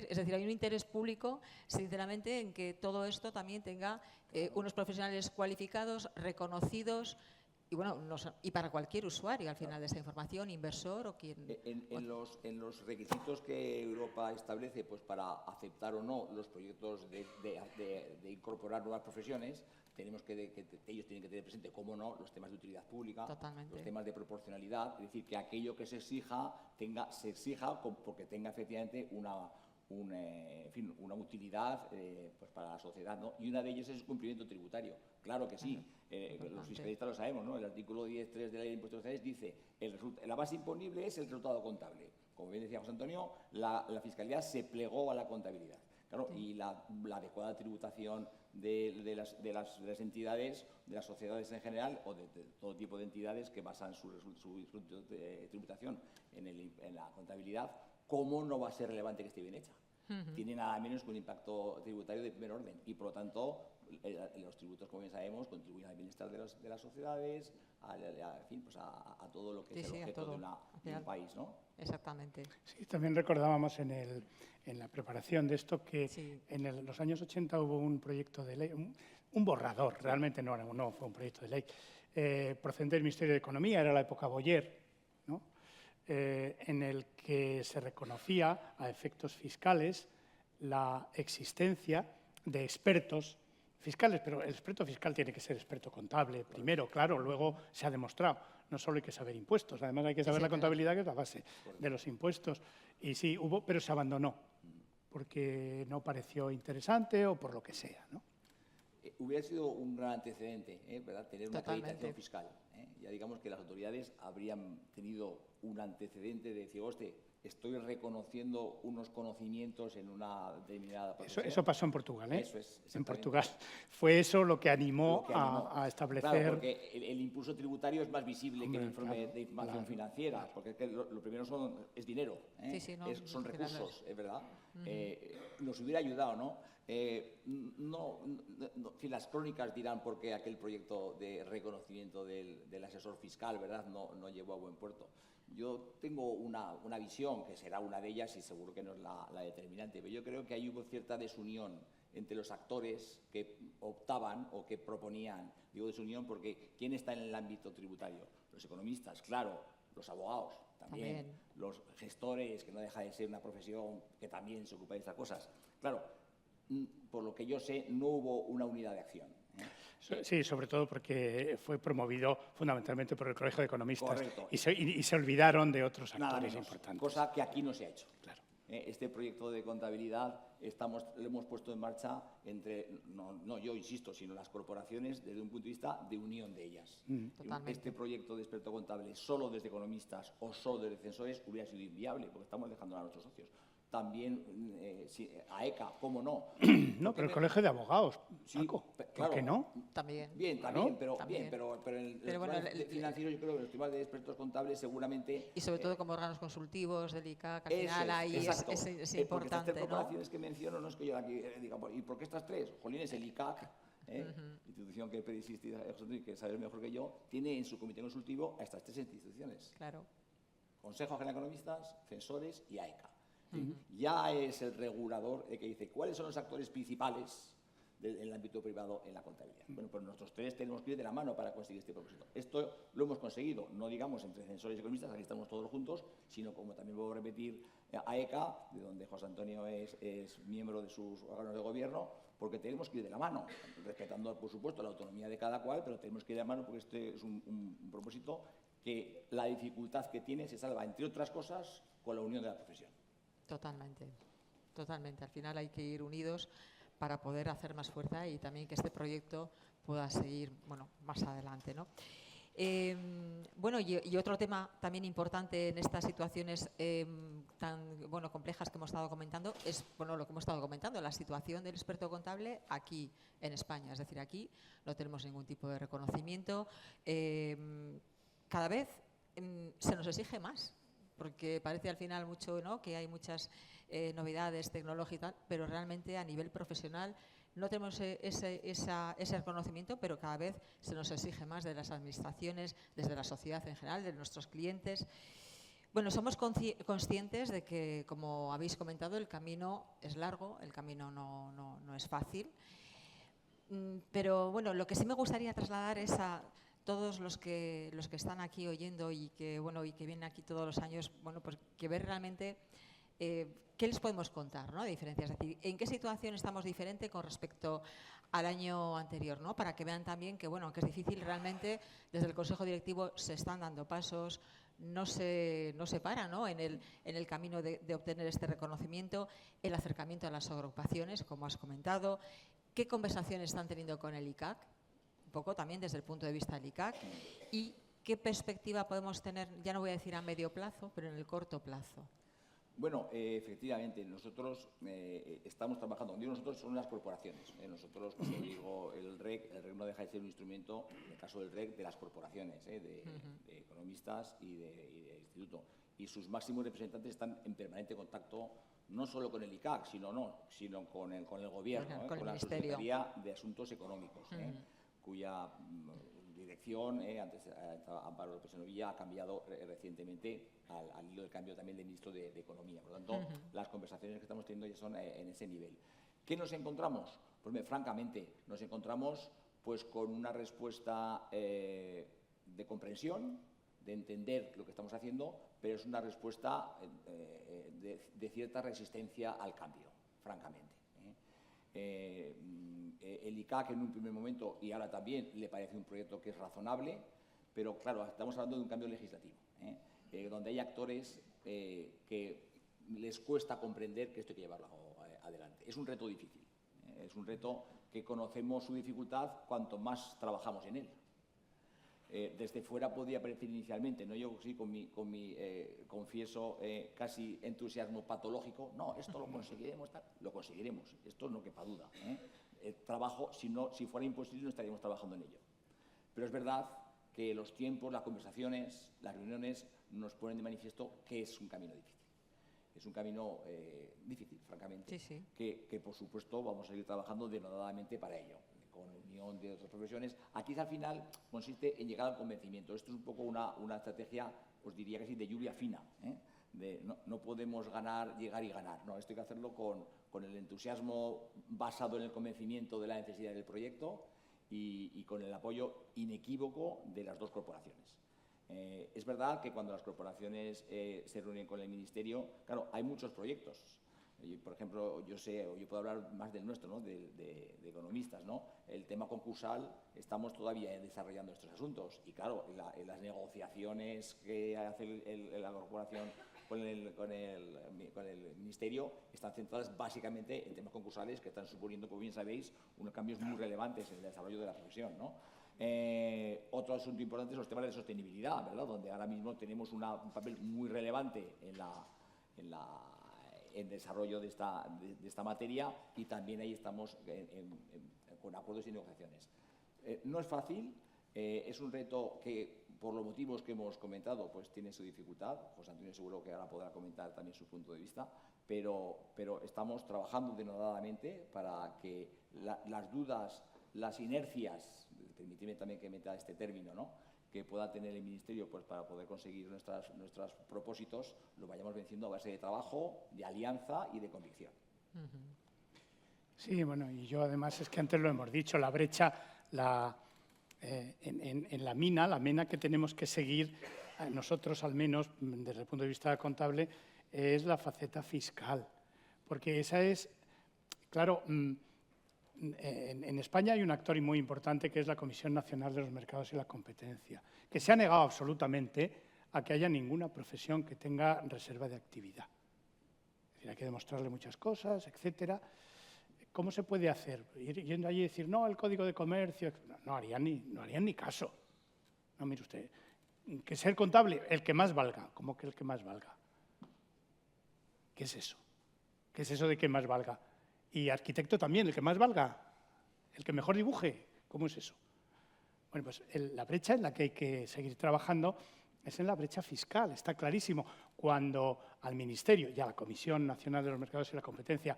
es decir, hay un interés público, sinceramente, en que todo esto también tenga unos profesionales cualificados, reconocidos. Y para cualquier usuario, al final, de esta información, inversor o quien... En los requisitos que Europa establece pues para aceptar o no los proyectos de incorporar nuevas profesiones, ellos tienen que tener presente, cómo no, los temas de utilidad pública, Totalmente. Los temas de proporcionalidad, es decir, que aquello que se exija porque tenga efectivamente una utilidad pues para la sociedad, ¿no? Y una de ellas es el cumplimiento tributario. Claro que sí, los fiscalistas lo sabemos, ¿no? El artículo 10.3 de la Ley de Impuestos Sociales dice la base imponible es el resultado contable. Como bien decía José Antonio, la fiscalidad se plegó a la contabilidad. Claro, y la adecuada tributación de las entidades, de las sociedades en general o de todo tipo de entidades que basan su tributación en la contabilidad, ¿cómo no va a ser relevante que esté bien hecha? Tiene nada menos que un impacto tributario de primer orden y, por lo tanto, los tributos, como bien sabemos, contribuyen al bienestar de las sociedades, a todo lo que es el objeto de un país, ¿no? Exactamente. Sí, también recordábamos en la preparación de esto que en los años 80 hubo un proyecto de ley, un borrador, realmente no fue un proyecto de ley, procedente del Ministerio de Economía, era la época Boyer, ¿no?, en el que se reconocía a efectos fiscales la existencia de expertos fiscales, pero el experto fiscal tiene que ser experto contable primero, claro, luego se ha demostrado. No solo hay que saber impuestos, además hay que saber la contabilidad, que es la base de los impuestos. Y sí, pero se abandonó, porque no pareció interesante o por lo que sea, ¿no? Hubiera sido un gran antecedente, ¿verdad?, tener una Totalmente. acreditación fiscal. Ya digamos que las autoridades habrían tenido un antecedente de decir, estoy reconociendo unos conocimientos en una determinada profesión. Eso pasó en Portugal, ¿eh? Eso es, en Portugal. Fue eso lo que animó, a establecer... Claro, porque el impulso tributario es más visible que el informe de información financiera, porque es que lo primero es dinero, ¿eh? Son recursos, es verdad. Nos hubiera ayudado, ¿no? Las crónicas dirán por qué aquel proyecto de reconocimiento del asesor fiscal, ¿verdad?, no llevó a buen puerto. Yo tengo una visión, que será una de ellas y seguro que no es la determinante, pero yo creo que ahí hubo cierta desunión entre los actores que optaban o que proponían. Digo desunión porque ¿quién está en el ámbito tributario? Los economistas, claro, los abogados también, los gestores, que no deja de ser una profesión que también se ocupa de estas cosas. Claro, por lo que yo sé, no hubo una unidad de acción. Sí, sobre todo porque fue promovido fundamentalmente por el Colegio de Economistas. Correcto. Y se olvidaron de otros actores importantes. Cosa que aquí no se ha hecho. Claro. Este proyecto de contabilidad lo hemos puesto en marcha entre, no yo insisto, sino las corporaciones desde un punto de vista de unión de ellas. Este proyecto de experto contable solo desde economistas o solo desde censores hubiera sido inviable porque estamos dejando a nuestros socios. También AECA, ¿cómo no? No, pero el Colegio de Abogados, sí, Paco, claro, ¿por qué no? También. Bien, también, pero en el bueno, financiero yo creo que los temas de expertos contables seguramente... Y sobre todo como órganos consultivos del ICAC, al final ahí es importante, porque estas tres ¿no? corporaciones que menciono no es que yo aquí diga, ¿y por qué estas tres? Jolín, es el ICAC, institución que persiste y que sabes mejor que yo, tiene en su comité consultivo a estas tres instituciones. Claro. Consejo General de Economistas, Censores y AECA. Ya es el regulador que dice cuáles son los actores principales en el ámbito privado en la contabilidad. Bueno, pues nosotros tres tenemos que ir de la mano para conseguir este propósito. Esto lo hemos conseguido, no digamos entre censores y economistas, aquí estamos todos juntos, sino como también puedo repetir, AECA, de donde José Antonio es miembro de sus órganos de gobierno, porque tenemos que ir de la mano, respetando, por supuesto, la autonomía de cada cual, pero tenemos que ir de la mano porque este es un propósito que la dificultad que tiene se salva, entre otras cosas, con la unión de la profesión. Totalmente, totalmente. Al final hay que ir unidos para poder hacer más fuerza y también que este proyecto pueda seguir, bueno, más adelante, ¿no? Bueno, y otro tema también importante en estas situaciones tan complejas que hemos estado comentando es lo que hemos estado comentando, la situación del experto contable aquí en España. Es decir, aquí no tenemos ningún tipo de reconocimiento. Cada vez se nos exige más, porque parece al final mucho, ¿no?, que hay muchas novedades tecnológicas, pero realmente a nivel profesional no tenemos ese reconocimiento, pero cada vez se nos exige más de las administraciones, desde la sociedad en general, de nuestros clientes. Bueno, somos conscientes de que, como habéis comentado, el camino es largo, el camino no es fácil, pero bueno, lo que sí me gustaría trasladar es a todos los que están aquí oyendo y que vienen aquí todos los años, pues que ver realmente qué les podemos contar, ¿no?, de diferencias. Es decir, en qué situación estamos diferente con respecto al año anterior, ¿no?, para que vean también que, aunque es difícil, realmente desde el Consejo Directivo se están dando pasos, no se para, ¿no?, en el camino de obtener este reconocimiento, el acercamiento a las agrupaciones, como has comentado, qué conversaciones están teniendo con el ICAC, poco también desde el punto de vista del ICAC, y qué perspectiva podemos tener, ya no voy a decir a medio plazo, pero en el corto plazo. Bueno, efectivamente, nosotros estamos trabajando, nosotros son las corporaciones, nosotros, como digo, el REC no deja de ser un instrumento, en el caso del REC, de las corporaciones, de economistas y de instituto, y sus máximos representantes están en permanente contacto no solo con el ICAC, sino con el gobierno, con la Secretaría de Asuntos Económicos, cuya dirección, antes Amparo López Novilla, ha cambiado recientemente al hilo del cambio también de ministro de Economía. Por lo tanto, las conversaciones que estamos teniendo ya son en ese nivel. ¿Qué nos encontramos? Pues francamente, nos encontramos pues con una respuesta de comprensión, de entender lo que estamos haciendo, pero es una respuesta de cierta resistencia al cambio, francamente. El ICAC en un primer momento, y ahora también, le parece un proyecto que es razonable, pero claro, estamos hablando de un cambio legislativo, donde hay actores que les cuesta comprender que esto hay que llevarlo adelante. Es un reto difícil, es un reto que conocemos su dificultad cuanto más trabajamos en él. desde fuera podía parecer inicialmente, ¿no? Yo sí con mi confieso, casi entusiasmo patológico, no, esto lo conseguiremos, lo conseguiremos, esto no quepa duda. El trabajo, si fuera imposible, no estaríamos trabajando en ello. Pero es verdad que los tiempos, las conversaciones, las reuniones nos ponen de manifiesto que es un camino difícil. Es un camino difícil, francamente, sí. que, por supuesto, vamos a seguir trabajando denodadamente para ello, con unión de otras profesiones. Aquí, al final, consiste en llegar al convencimiento. Esto es un poco una estrategia, os diría casi de lluvia fina, no podemos llegar y ganar. No, esto hay que hacerlo con el entusiasmo basado en el convencimiento de la necesidad del proyecto y con el apoyo inequívoco de las dos corporaciones. Es verdad que cuando las corporaciones se reúnen con el Ministerio, claro, hay muchos proyectos. Por ejemplo, yo puedo hablar más del nuestro, ¿no? de economistas, ¿no? El tema concursal, estamos todavía desarrollando estos asuntos y, claro, las negociaciones que hace la corporación con el Ministerio están centradas básicamente en temas concursales que están suponiendo, como bien sabéis, unos cambios muy relevantes en el desarrollo de la profesión, ¿no? Otro asunto importante es los temas de sostenibilidad, ¿verdad? Donde ahora mismo tenemos un papel muy relevante en el desarrollo de esta materia y también ahí estamos con acuerdos y negociaciones. No es fácil, es un reto que, por los motivos que hemos comentado, pues tiene su dificultad. José Antonio seguro que ahora podrá comentar también su punto de vista, pero estamos trabajando denodadamente para que las dudas, las inercias, permíteme también que meta este término, ¿no?, que pueda tener el Ministerio pues, para poder conseguir nuestros propósitos, lo vayamos venciendo a base de trabajo, de alianza y de convicción. Sí, bueno, y yo además es que antes lo hemos dicho, la brecha, en la mena que tenemos que seguir, nosotros al menos, desde el punto de vista contable, es la faceta fiscal. Porque esa es, claro, en España hay un actor muy importante que es la Comisión Nacional de los Mercados y la Competencia, que se ha negado absolutamente a que haya ninguna profesión que tenga reserva de actividad. Es decir, hay que demostrarle muchas cosas, etcétera. ¿Cómo se puede hacer? Ir yendo allí y decir, no, el Código de Comercio, no harían ni caso. No, mire usted, que ser contable, el que más valga. ¿Cómo que el que más valga? ¿Qué es eso? ¿Qué es eso de que más valga? Y arquitecto también, el que más valga, el que mejor dibuje. ¿Cómo es eso? Bueno, pues la brecha en la que hay que seguir trabajando es en la brecha fiscal, está clarísimo. Cuando al Ministerio y a la Comisión Nacional de los Mercados y la Competencia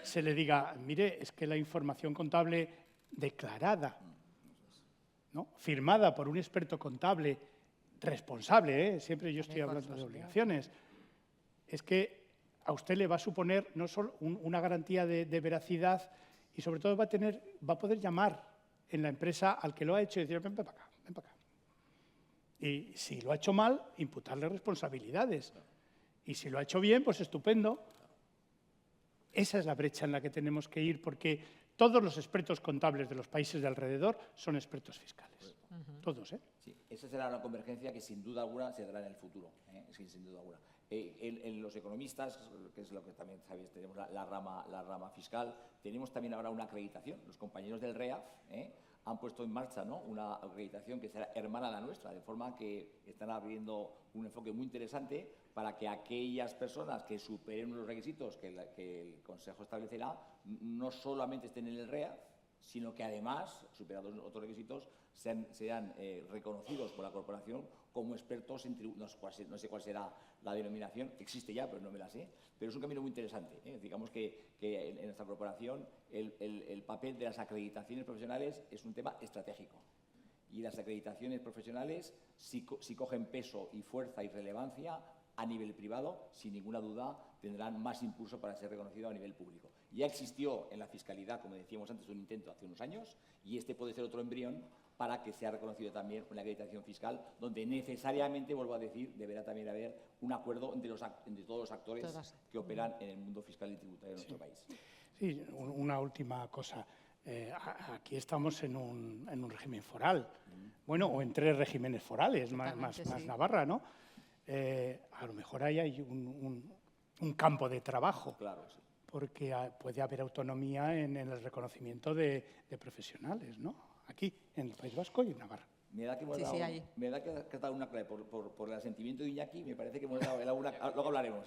se le diga, mire, es que la información contable declarada, ¿no?, firmada por un experto contable responsable, siempre yo estoy hablando de obligaciones, es que a usted le va a suponer no solo una garantía de veracidad y sobre todo va a poder llamar en la empresa al que lo ha hecho y decir, ven para acá, ven para acá. Y si lo ha hecho mal, imputarle responsabilidades. Y si lo ha hecho bien, pues estupendo. Esa es la brecha en la que tenemos que ir, porque todos los expertos contables de los países de alrededor son expertos fiscales. Todos, ¿eh? Sí, esa será una convergencia que sin duda alguna se dará en el futuro, sin duda alguna. En los economistas, que es lo que también sabéis, tenemos la rama fiscal, tenemos también ahora una acreditación. Los compañeros del REAF han puesto en marcha, ¿no?, una acreditación que será hermana a la nuestra, de forma que están abriendo un enfoque muy interesante para que aquellas personas que superen los requisitos que el Consejo establecerá no solamente estén en el REAF, sino que además, superados otros requisitos, sean reconocidos por la corporación como expertos en tributos. No sé cuál será la denominación, que existe ya, pero no me la sé, pero es un camino muy interesante. Digamos que en nuestra corporación el papel de las acreditaciones profesionales es un tema estratégico. Y las acreditaciones profesionales, si cogen peso y fuerza y relevancia a nivel privado, sin ninguna duda tendrán más impulso para ser reconocido a nivel público. Ya existió en la fiscalidad, como decíamos antes, un intento hace unos años, y este puede ser otro embrión para que sea reconocido también una acreditación fiscal, donde necesariamente, vuelvo a decir, deberá también haber un acuerdo entre todos los actores que operan en el mundo fiscal y tributario de nuestro país. Sí, una última cosa. Aquí estamos en un régimen foral, bueno, o en 3 regímenes forales, más Navarra, ¿no? A lo mejor ahí hay un campo de trabajo, claro, sí, porque puede haber autonomía en el reconocimiento de profesionales, ¿no? Aquí, en el País Vasco y en Navarra. Me da que hemos Sí, dado, sí, ahí. me da que has dado una clave por el asentimiento de Iñaki, me parece que hemos dado alguna. Luego hablaremos.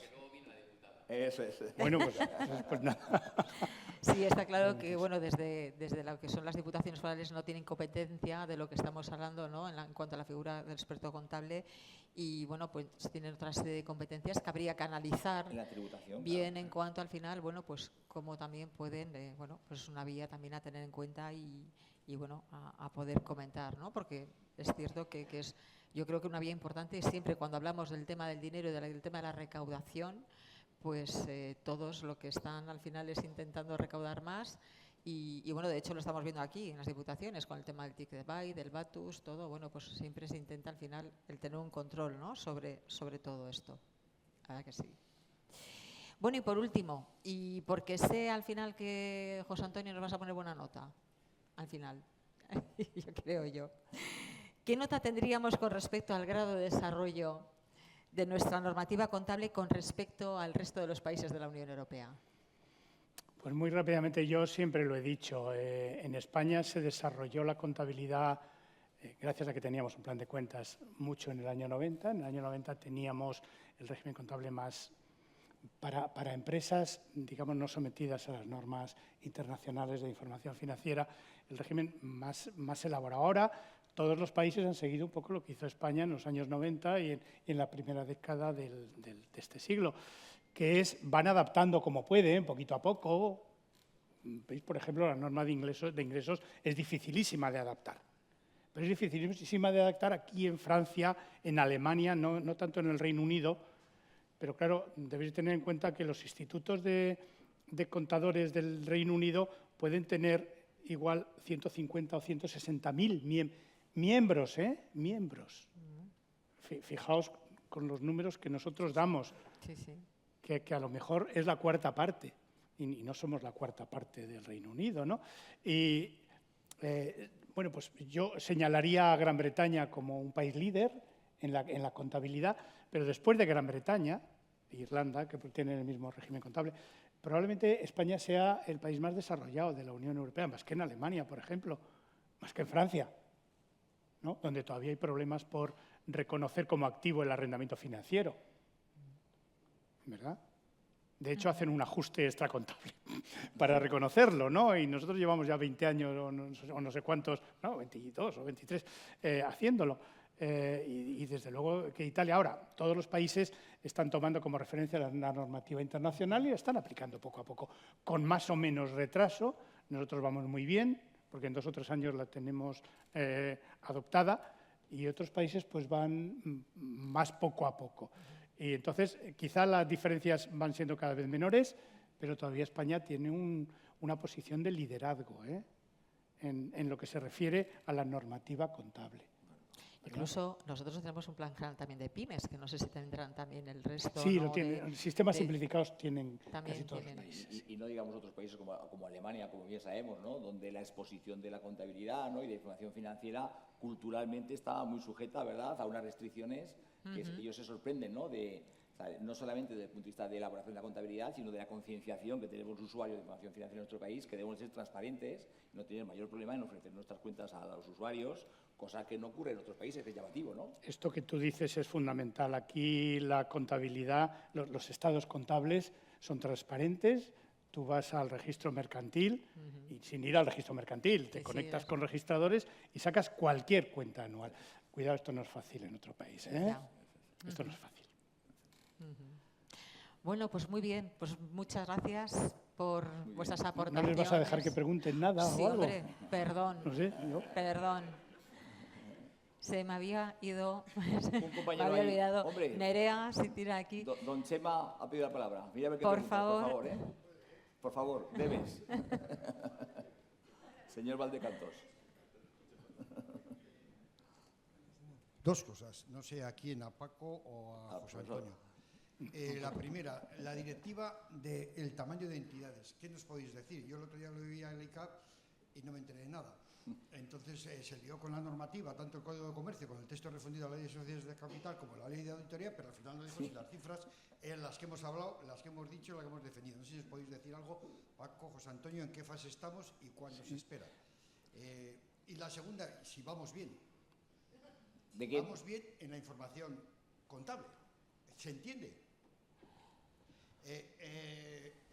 Eso es. Bueno, pues nada. Sí, está claro que bueno, desde lo que son las diputaciones forales no tienen competencia de lo que estamos hablando, ¿no? En cuanto a la figura del experto contable, y bueno, pues tienen otra serie de competencias que habría que analizar En la tributación, bien claro. en cuanto al final, bueno, pues cómo también pueden, bueno, pues una vía también a tener en cuenta y bueno, a poder comentar, ¿no? Porque es cierto que es, yo creo que una vía importante siempre cuando hablamos del tema del dinero y del tema de la recaudación, pues todos lo que están al final es intentando recaudar más y bueno, de hecho lo estamos viendo aquí en las diputaciones con el tema del ticket buy, del Batus, todo, bueno, pues siempre se intenta al final el tener un control, ¿no? sobre todo esto. La verdad que sí. Bueno, y por último, y porque sé al final que José Antonio nos vas a poner buena nota, al final, yo creo yo. ¿Qué nota tendríamos con respecto al grado de desarrollo de nuestra normativa contable con respecto al resto de los países de la Unión Europea? Pues muy rápidamente, yo siempre lo he dicho, en España se desarrolló la contabilidad gracias a que teníamos un plan de cuentas mucho en el año 90. En el año 90 teníamos el régimen contable más para empresas, digamos, no sometidas a las normas internacionales de información financiera, el régimen más elaborado. Ahora, todos los países han seguido un poco lo que hizo España en los años 90 y en la primera década de este siglo, que es, van adaptando como pueden, poquito a poco. ¿Veis? Por ejemplo, la norma de ingresos es dificilísima de adaptar. Pero es dificilísima de adaptar aquí en Francia, en Alemania, no tanto en el Reino Unido. Pero claro, debéis tener en cuenta que los institutos de contadores del Reino Unido pueden tener igual 150 o 160.000 miembros, Miembros. Fijaos con los números que nosotros damos, Sí, sí. que a lo mejor es la cuarta parte, y no somos la cuarta parte del Reino Unido, ¿no? Y, bueno, pues yo señalaría a Gran Bretaña como un país líder en la contabilidad, pero después de Gran Bretaña, Irlanda, que tiene el mismo régimen contable, probablemente España sea el país más desarrollado de la Unión Europea, más que en Alemania, por ejemplo, más que en Francia, ¿no? Donde todavía hay problemas por reconocer como activo el arrendamiento financiero, ¿verdad? De hecho, hacen un ajuste extracontable para reconocerlo, ¿no? Y nosotros llevamos ya 20 años o no sé cuántos, no, 22 o 23, haciéndolo. Y desde luego que Italia ahora, todos los países están tomando como referencia la normativa internacional y la están aplicando poco a poco, con más o menos retraso. Nosotros vamos muy bien, porque en 2 o 3 años la tenemos adoptada, y otros países pues van más poco a poco. Y entonces, quizá las diferencias van siendo cada vez menores, pero todavía España tiene una posición de liderazgo en lo que se refiere a la normativa contable. Incluso nosotros tenemos un plan general también de pymes, que no sé si tendrán también el resto. Sí, ¿no? lo tienen. Sistemas simplificados tienen casi todos los países. Y no digamos otros países como Alemania, como bien sabemos, ¿no? Donde la exposición de la contabilidad, ¿no? y de información financiera culturalmente está muy sujeta, ¿verdad?, a unas restricciones que ellos se sorprenden, ¿no? No solamente desde el punto de vista de elaboración de la contabilidad, sino de la concienciación que tenemos los usuarios de información financiera en nuestro país, que debemos ser transparentes y no tener mayor problema en ofrecer nuestras cuentas a los usuarios, cosa que no ocurre en otros países, que es llamativo, ¿no? Esto que tú dices es fundamental. Aquí la contabilidad, los estados contables son transparentes. Tú vas al registro mercantil y sin ir al registro mercantil te conectas con registradores y sacas cualquier cuenta anual. Cuidado, esto no es fácil en otro país, ¿eh? Esto no es fácil. Bueno, pues muy bien. Pues muchas gracias por vuestras aportaciones. ¿No les vas a dejar que pregunten nada sí, o algo? Hombre, perdón. No sé, yo. Perdón. Se me había ido, Un compañero me había olvidado. Hombre, Nerea, si tira aquí. Don Chema ha pedido la palabra. Mira a ver qué Por preguntas, favor. por favor, ¿eh? Por favor, debes. Señor Valdecantos. 2 cosas, no sé a quién, a Paco o a José profesor. Antonio. La primera, la directiva del tamaño de entidades. ¿Qué nos podéis decir? Yo el otro día lo vi en el ICAP y no me enteré de nada. Entonces se lió con la normativa, tanto el Código de Comercio, con el texto refundido a la Ley de Sociedades de Capital, como la Ley de Auditoría, pero al final no dijo si las cifras eran las que hemos hablado, las que hemos dicho, las que hemos defendido. No sé si os podéis decir algo, Paco, José Antonio, en qué fase estamos y cuándo se espera. Y la segunda, si vamos bien. ¿De qué? Vamos bien en la información contable. ¿Se entiende?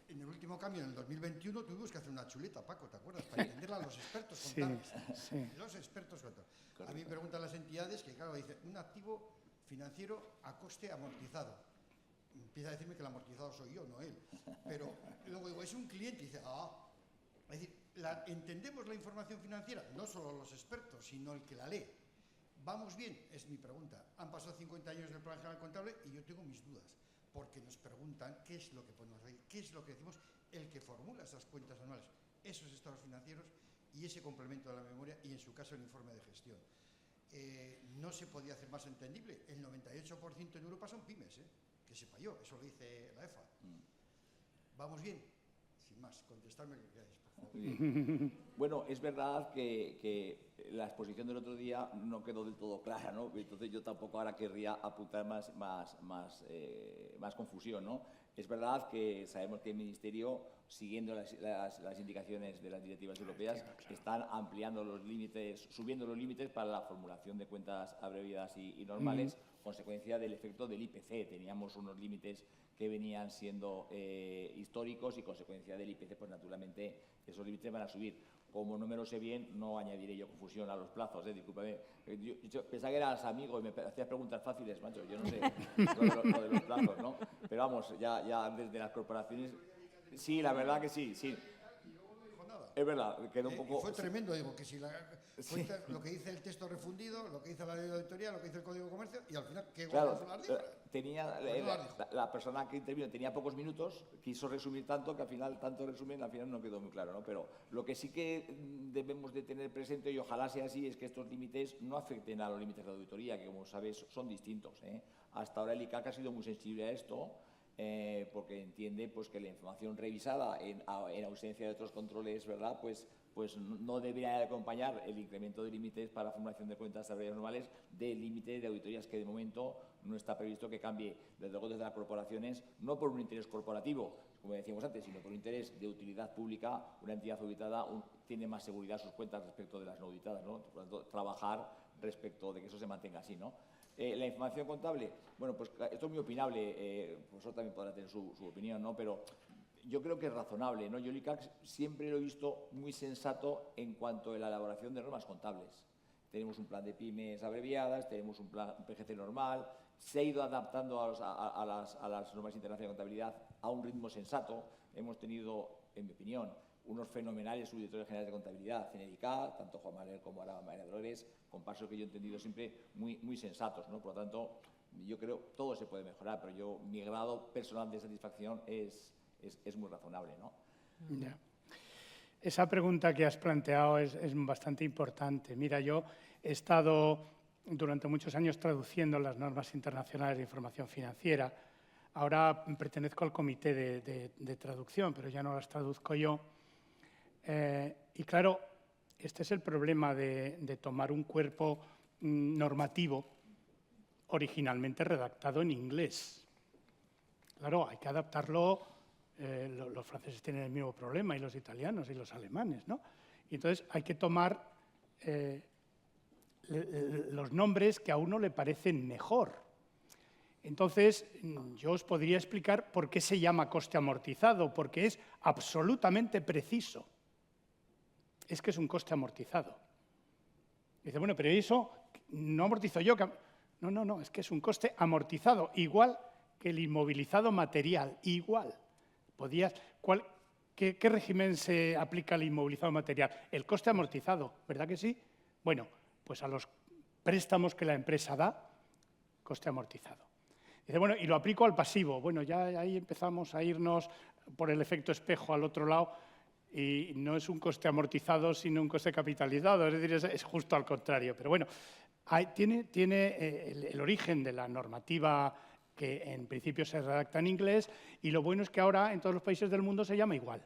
En el último cambio, en el 2021, tuvimos que hacer una chuleta, Paco, ¿te acuerdas? Para entenderla a los expertos contables. Sí. Los expertos contables. A mí me preguntan las entidades que, claro, dicen, un activo financiero a coste amortizado. Empieza a decirme que el amortizado soy yo, no él. Pero luego digo, es un cliente, y dice, Es decir, entendemos la información financiera, no solo los expertos, sino el que la lee. ¿Vamos bien? Es mi pregunta. Han pasado 50 años del Plan General Contable y yo tengo mis dudas, porque nos preguntan qué es lo que podemos hacer, qué es lo que decimos el que formula esas cuentas anuales, esos estados financieros y ese complemento de la memoria y, en su caso, el informe de gestión. No se podía hacer más entendible. El 98% en Europa son pymes, que sepa yo, eso lo dice la EFA. ¿Vamos bien? Sin más, contestadme lo que queráis, por favor. Bueno, es verdad que la exposición del otro día no quedó del todo clara, ¿no? Entonces yo tampoco ahora querría apuntar más confusión, ¿no? Es verdad que sabemos que el Ministerio, siguiendo las indicaciones de las directivas europeas, están ampliando los límites, subiendo los límites para la formulación de cuentas abreviadas y normales, consecuencia del efecto del IPC. Teníamos unos límites que venían siendo históricos y, consecuencia del IPC, pues naturalmente esos límites van a subir. Como no me lo sé bien, no añadiré yo confusión a los plazos, discúlpame. Yo pensaba que eras amigo y me hacías preguntas fáciles, macho. Yo no sé lo de los plazos, ¿no? Pero vamos, ya desde las corporaciones... Sí, la verdad que sí. Es verdad, quedó un poco... Fue tremendo, digo, que si lo que dice el texto refundido, lo que dice la ley de auditoría, lo que dice el Código de Comercio, y al final, ¿qué claro, son las cifras? La persona que intervino tenía pocos minutos, quiso resumir tanto que al final, tanto resumen, al final no quedó muy claro, ¿no? Pero lo que sí que debemos de tener presente, y ojalá sea así, es que estos límites no afecten a los límites de auditoría, que, como sabes, son distintos, Hasta ahora el ICAC ha sido muy sensible a esto, porque entiende, pues, que la información revisada en ausencia de otros controles, ¿verdad?, pues no debería acompañar el incremento de límites para la formulación de cuentas abreviadas normales del límite de auditorías, que de momento no está previsto que cambie, desde luego, desde las corporaciones, no por un interés corporativo, como decíamos antes, sino por un interés de utilidad pública. Una entidad auditada tiene más seguridad sus cuentas respecto de las no auditadas, ¿no? Por lo tanto, trabajar respecto de que eso se mantenga así, ¿no? La información contable, bueno, pues esto es muy opinable, vosotros también podrá tener su opinión, ¿no? Pero yo creo que es razonable, ¿no? Yo el ICAC siempre lo he visto muy sensato en cuanto a la elaboración de normas contables. Tenemos un plan de pymes abreviadas, tenemos un PGC normal, se ha ido adaptando a las normas internacionales de contabilidad a un ritmo sensato. Hemos tenido, en mi opinión, unos fenomenales subdirectores generales de contabilidad, CNDK, tanto Juan Manuel como ahora María Dolores, con pasos que yo he entendido siempre muy sensatos, ¿no? Por lo tanto, yo creo que todo se puede mejorar, pero mi grado personal de satisfacción es muy razonable, ¿no? Ya. Esa pregunta que has planteado es bastante importante. Mira, yo he estado durante muchos años traduciendo las normas internacionales de información financiera. Ahora pertenezco al comité de traducción, pero ya no las traduzco yo. Y claro, este es el problema de tomar un cuerpo normativo originalmente redactado en inglés. Claro, hay que adaptarlo. Los franceses tienen el mismo problema, y los italianos y los alemanes, ¿no? Y entonces hay que tomar los nombres que a uno le parecen mejor. Entonces, yo os podría explicar por qué se llama coste amortizado, porque es absolutamente preciso. Es que es un coste amortizado. Dice, bueno, pero eso no amortizo yo. No, es que es un coste amortizado, igual que el inmovilizado material, igual. ¿Qué régimen se aplica al inmovilizado material? El coste amortizado, ¿verdad que sí? Bueno, pues a los préstamos que la empresa da, coste amortizado. Dice, bueno, y lo aplico al pasivo. Bueno, ya ahí empezamos a irnos por el efecto espejo al otro lado, y no es un coste amortizado, sino un coste capitalizado. Es decir, es justo al contrario. Pero bueno, tiene el origen de la normativa que en principio se redacta en inglés, y lo bueno es que ahora en todos los países del mundo se llama igual.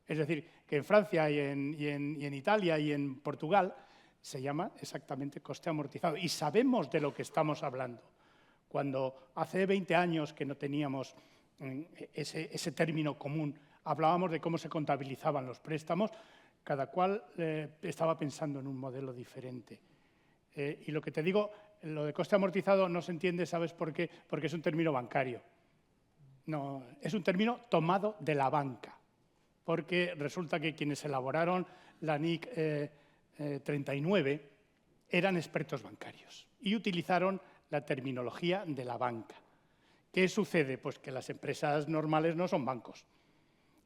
Es decir, que en Francia y en Italia y en Portugal se llama exactamente coste amortizado. Y sabemos de lo que estamos hablando. Cuando hace 20 años que no teníamos ese término común, hablábamos de cómo se contabilizaban los préstamos, cada cual estaba pensando en un modelo diferente. Y lo que te digo, lo de coste amortizado no se entiende, ¿sabes por qué? Porque es un término bancario. No, es un término tomado de la banca, porque resulta que quienes elaboraron la NIC 39 eran expertos bancarios y utilizaron la terminología de la banca. ¿Qué sucede? Pues que las empresas normales no son bancos.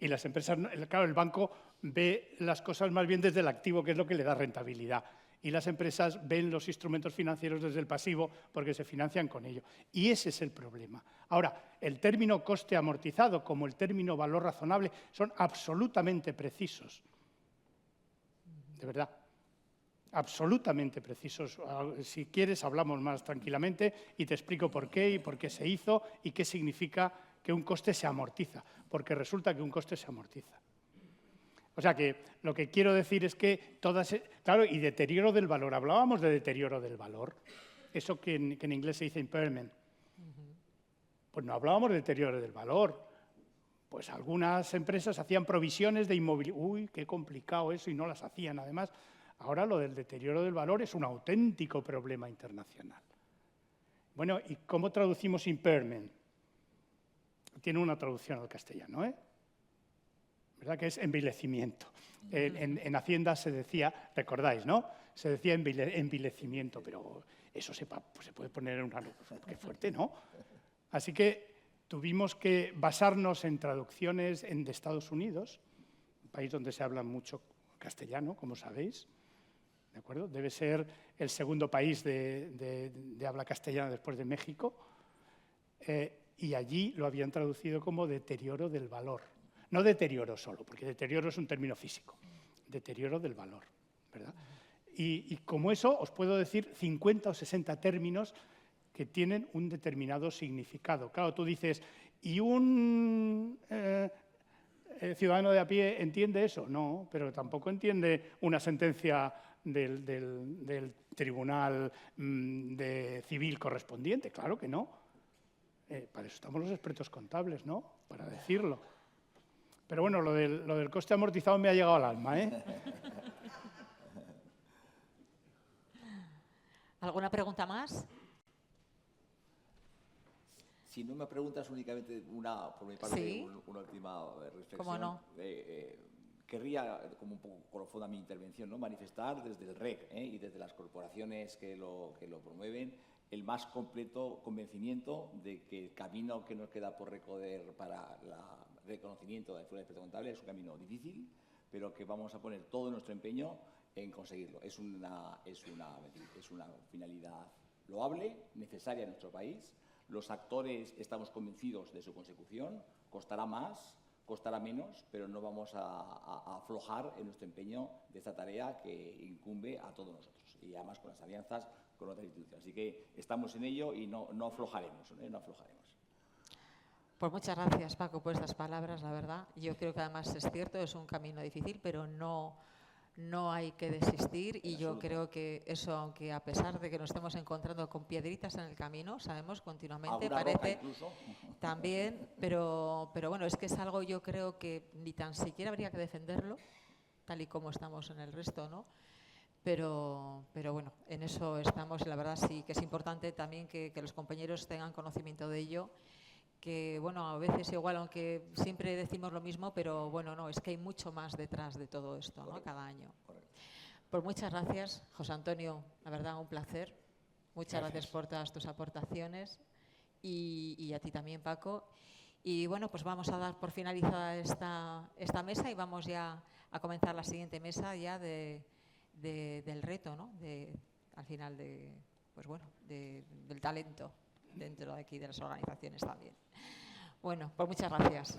Y las empresas, claro, el banco ve las cosas más bien desde el activo, que es lo que le da rentabilidad. Y las empresas ven los instrumentos financieros desde el pasivo porque se financian con ello. Y ese es el problema. Ahora, el término coste amortizado como el término valor razonable son absolutamente precisos. De verdad. Absolutamente precisos. Si quieres, hablamos más tranquilamente y te explico por qué y por qué se hizo y qué significa que un coste se amortiza. Porque resulta que un coste se amortiza. O sea que lo que quiero decir es que claro, y deterioro del valor. Hablábamos de deterioro del valor. Eso que en inglés se dice impairment. Pues no hablábamos de deterioro del valor. Pues algunas empresas hacían provisiones de inmobiliario. Uy, qué complicado eso, y no las hacían además. Ahora lo del deterioro del valor es un auténtico problema internacional. Bueno, ¿y cómo traducimos impairment? Tiene una traducción al castellano, ¿eh? ¿Verdad que es envilecimiento? En Hacienda se decía, recordáis, ¿no? Se decía envilecimiento, pero eso se puede poner en una... Qué fuerte, ¿no? Así que tuvimos que basarnos en traducciones de Estados Unidos, un país donde se habla mucho castellano, como sabéis, ¿de acuerdo? Debe ser el segundo país de habla castellana después de México, y allí lo habían traducido como deterioro del valor. No deterioro solo, porque deterioro es un término físico, deterioro del valor, ¿verdad? Y como eso, os puedo decir 50 o 60 términos que tienen un determinado significado. Claro, tú dices, ¿y un ciudadano de a pie entiende eso? No, pero tampoco entiende una sentencia del tribunal civil correspondiente, claro que no. Para eso estamos los expertos contables, ¿no? Para decirlo. Pero bueno, lo del coste amortizado me ha llegado al alma, ¿eh? ¿Alguna pregunta más? Si no me preguntas únicamente por mi parte, ¿Sí? una última reflexión. ¿Cómo no? Querría, como un poco colofón a mi intervención, ¿no? Manifestar desde el REC y desde las corporaciones que lo promueven el más completo convencimiento de que el camino que nos queda por recorrer para el reconocimiento de la figura de experto contable es un camino difícil, pero que vamos a poner todo nuestro empeño en conseguirlo. Es una finalidad loable, necesaria en nuestro país. Los actores estamos convencidos de su consecución. Costará más, costará menos, pero no vamos a aflojar en nuestro empeño de esta tarea que incumbe a todos nosotros. Y además con las alianzas con otras instituciones. Así que estamos en ello y no aflojaremos, no aflojaremos. Pues muchas gracias, Paco, por estas palabras, la verdad. Yo creo que además es cierto, es un camino difícil, pero no hay que desistir, y yo creo que eso, aunque a pesar de que nos estemos encontrando con piedritas en el camino, sabemos continuamente, parece también, pero bueno, es que es algo, yo creo que ni tan siquiera habría que defenderlo, tal y como estamos en el resto, ¿no? Pero bueno, en eso estamos, y la verdad sí que es importante también que los compañeros tengan conocimiento de ello, que bueno, a veces igual, aunque siempre decimos lo mismo, pero bueno, no, es que hay mucho más detrás de todo esto, ¿no? Cada año. Pues muchas gracias, José Antonio, la verdad, un placer. Muchas gracias por todas tus aportaciones, y a ti también, Paco. Y bueno, pues vamos a dar por finalizada esta mesa y vamos ya a comenzar la siguiente mesa ya del reto, ¿no? Al final pues bueno, del talento dentro de aquí de las organizaciones también. Bueno, pues muchas gracias.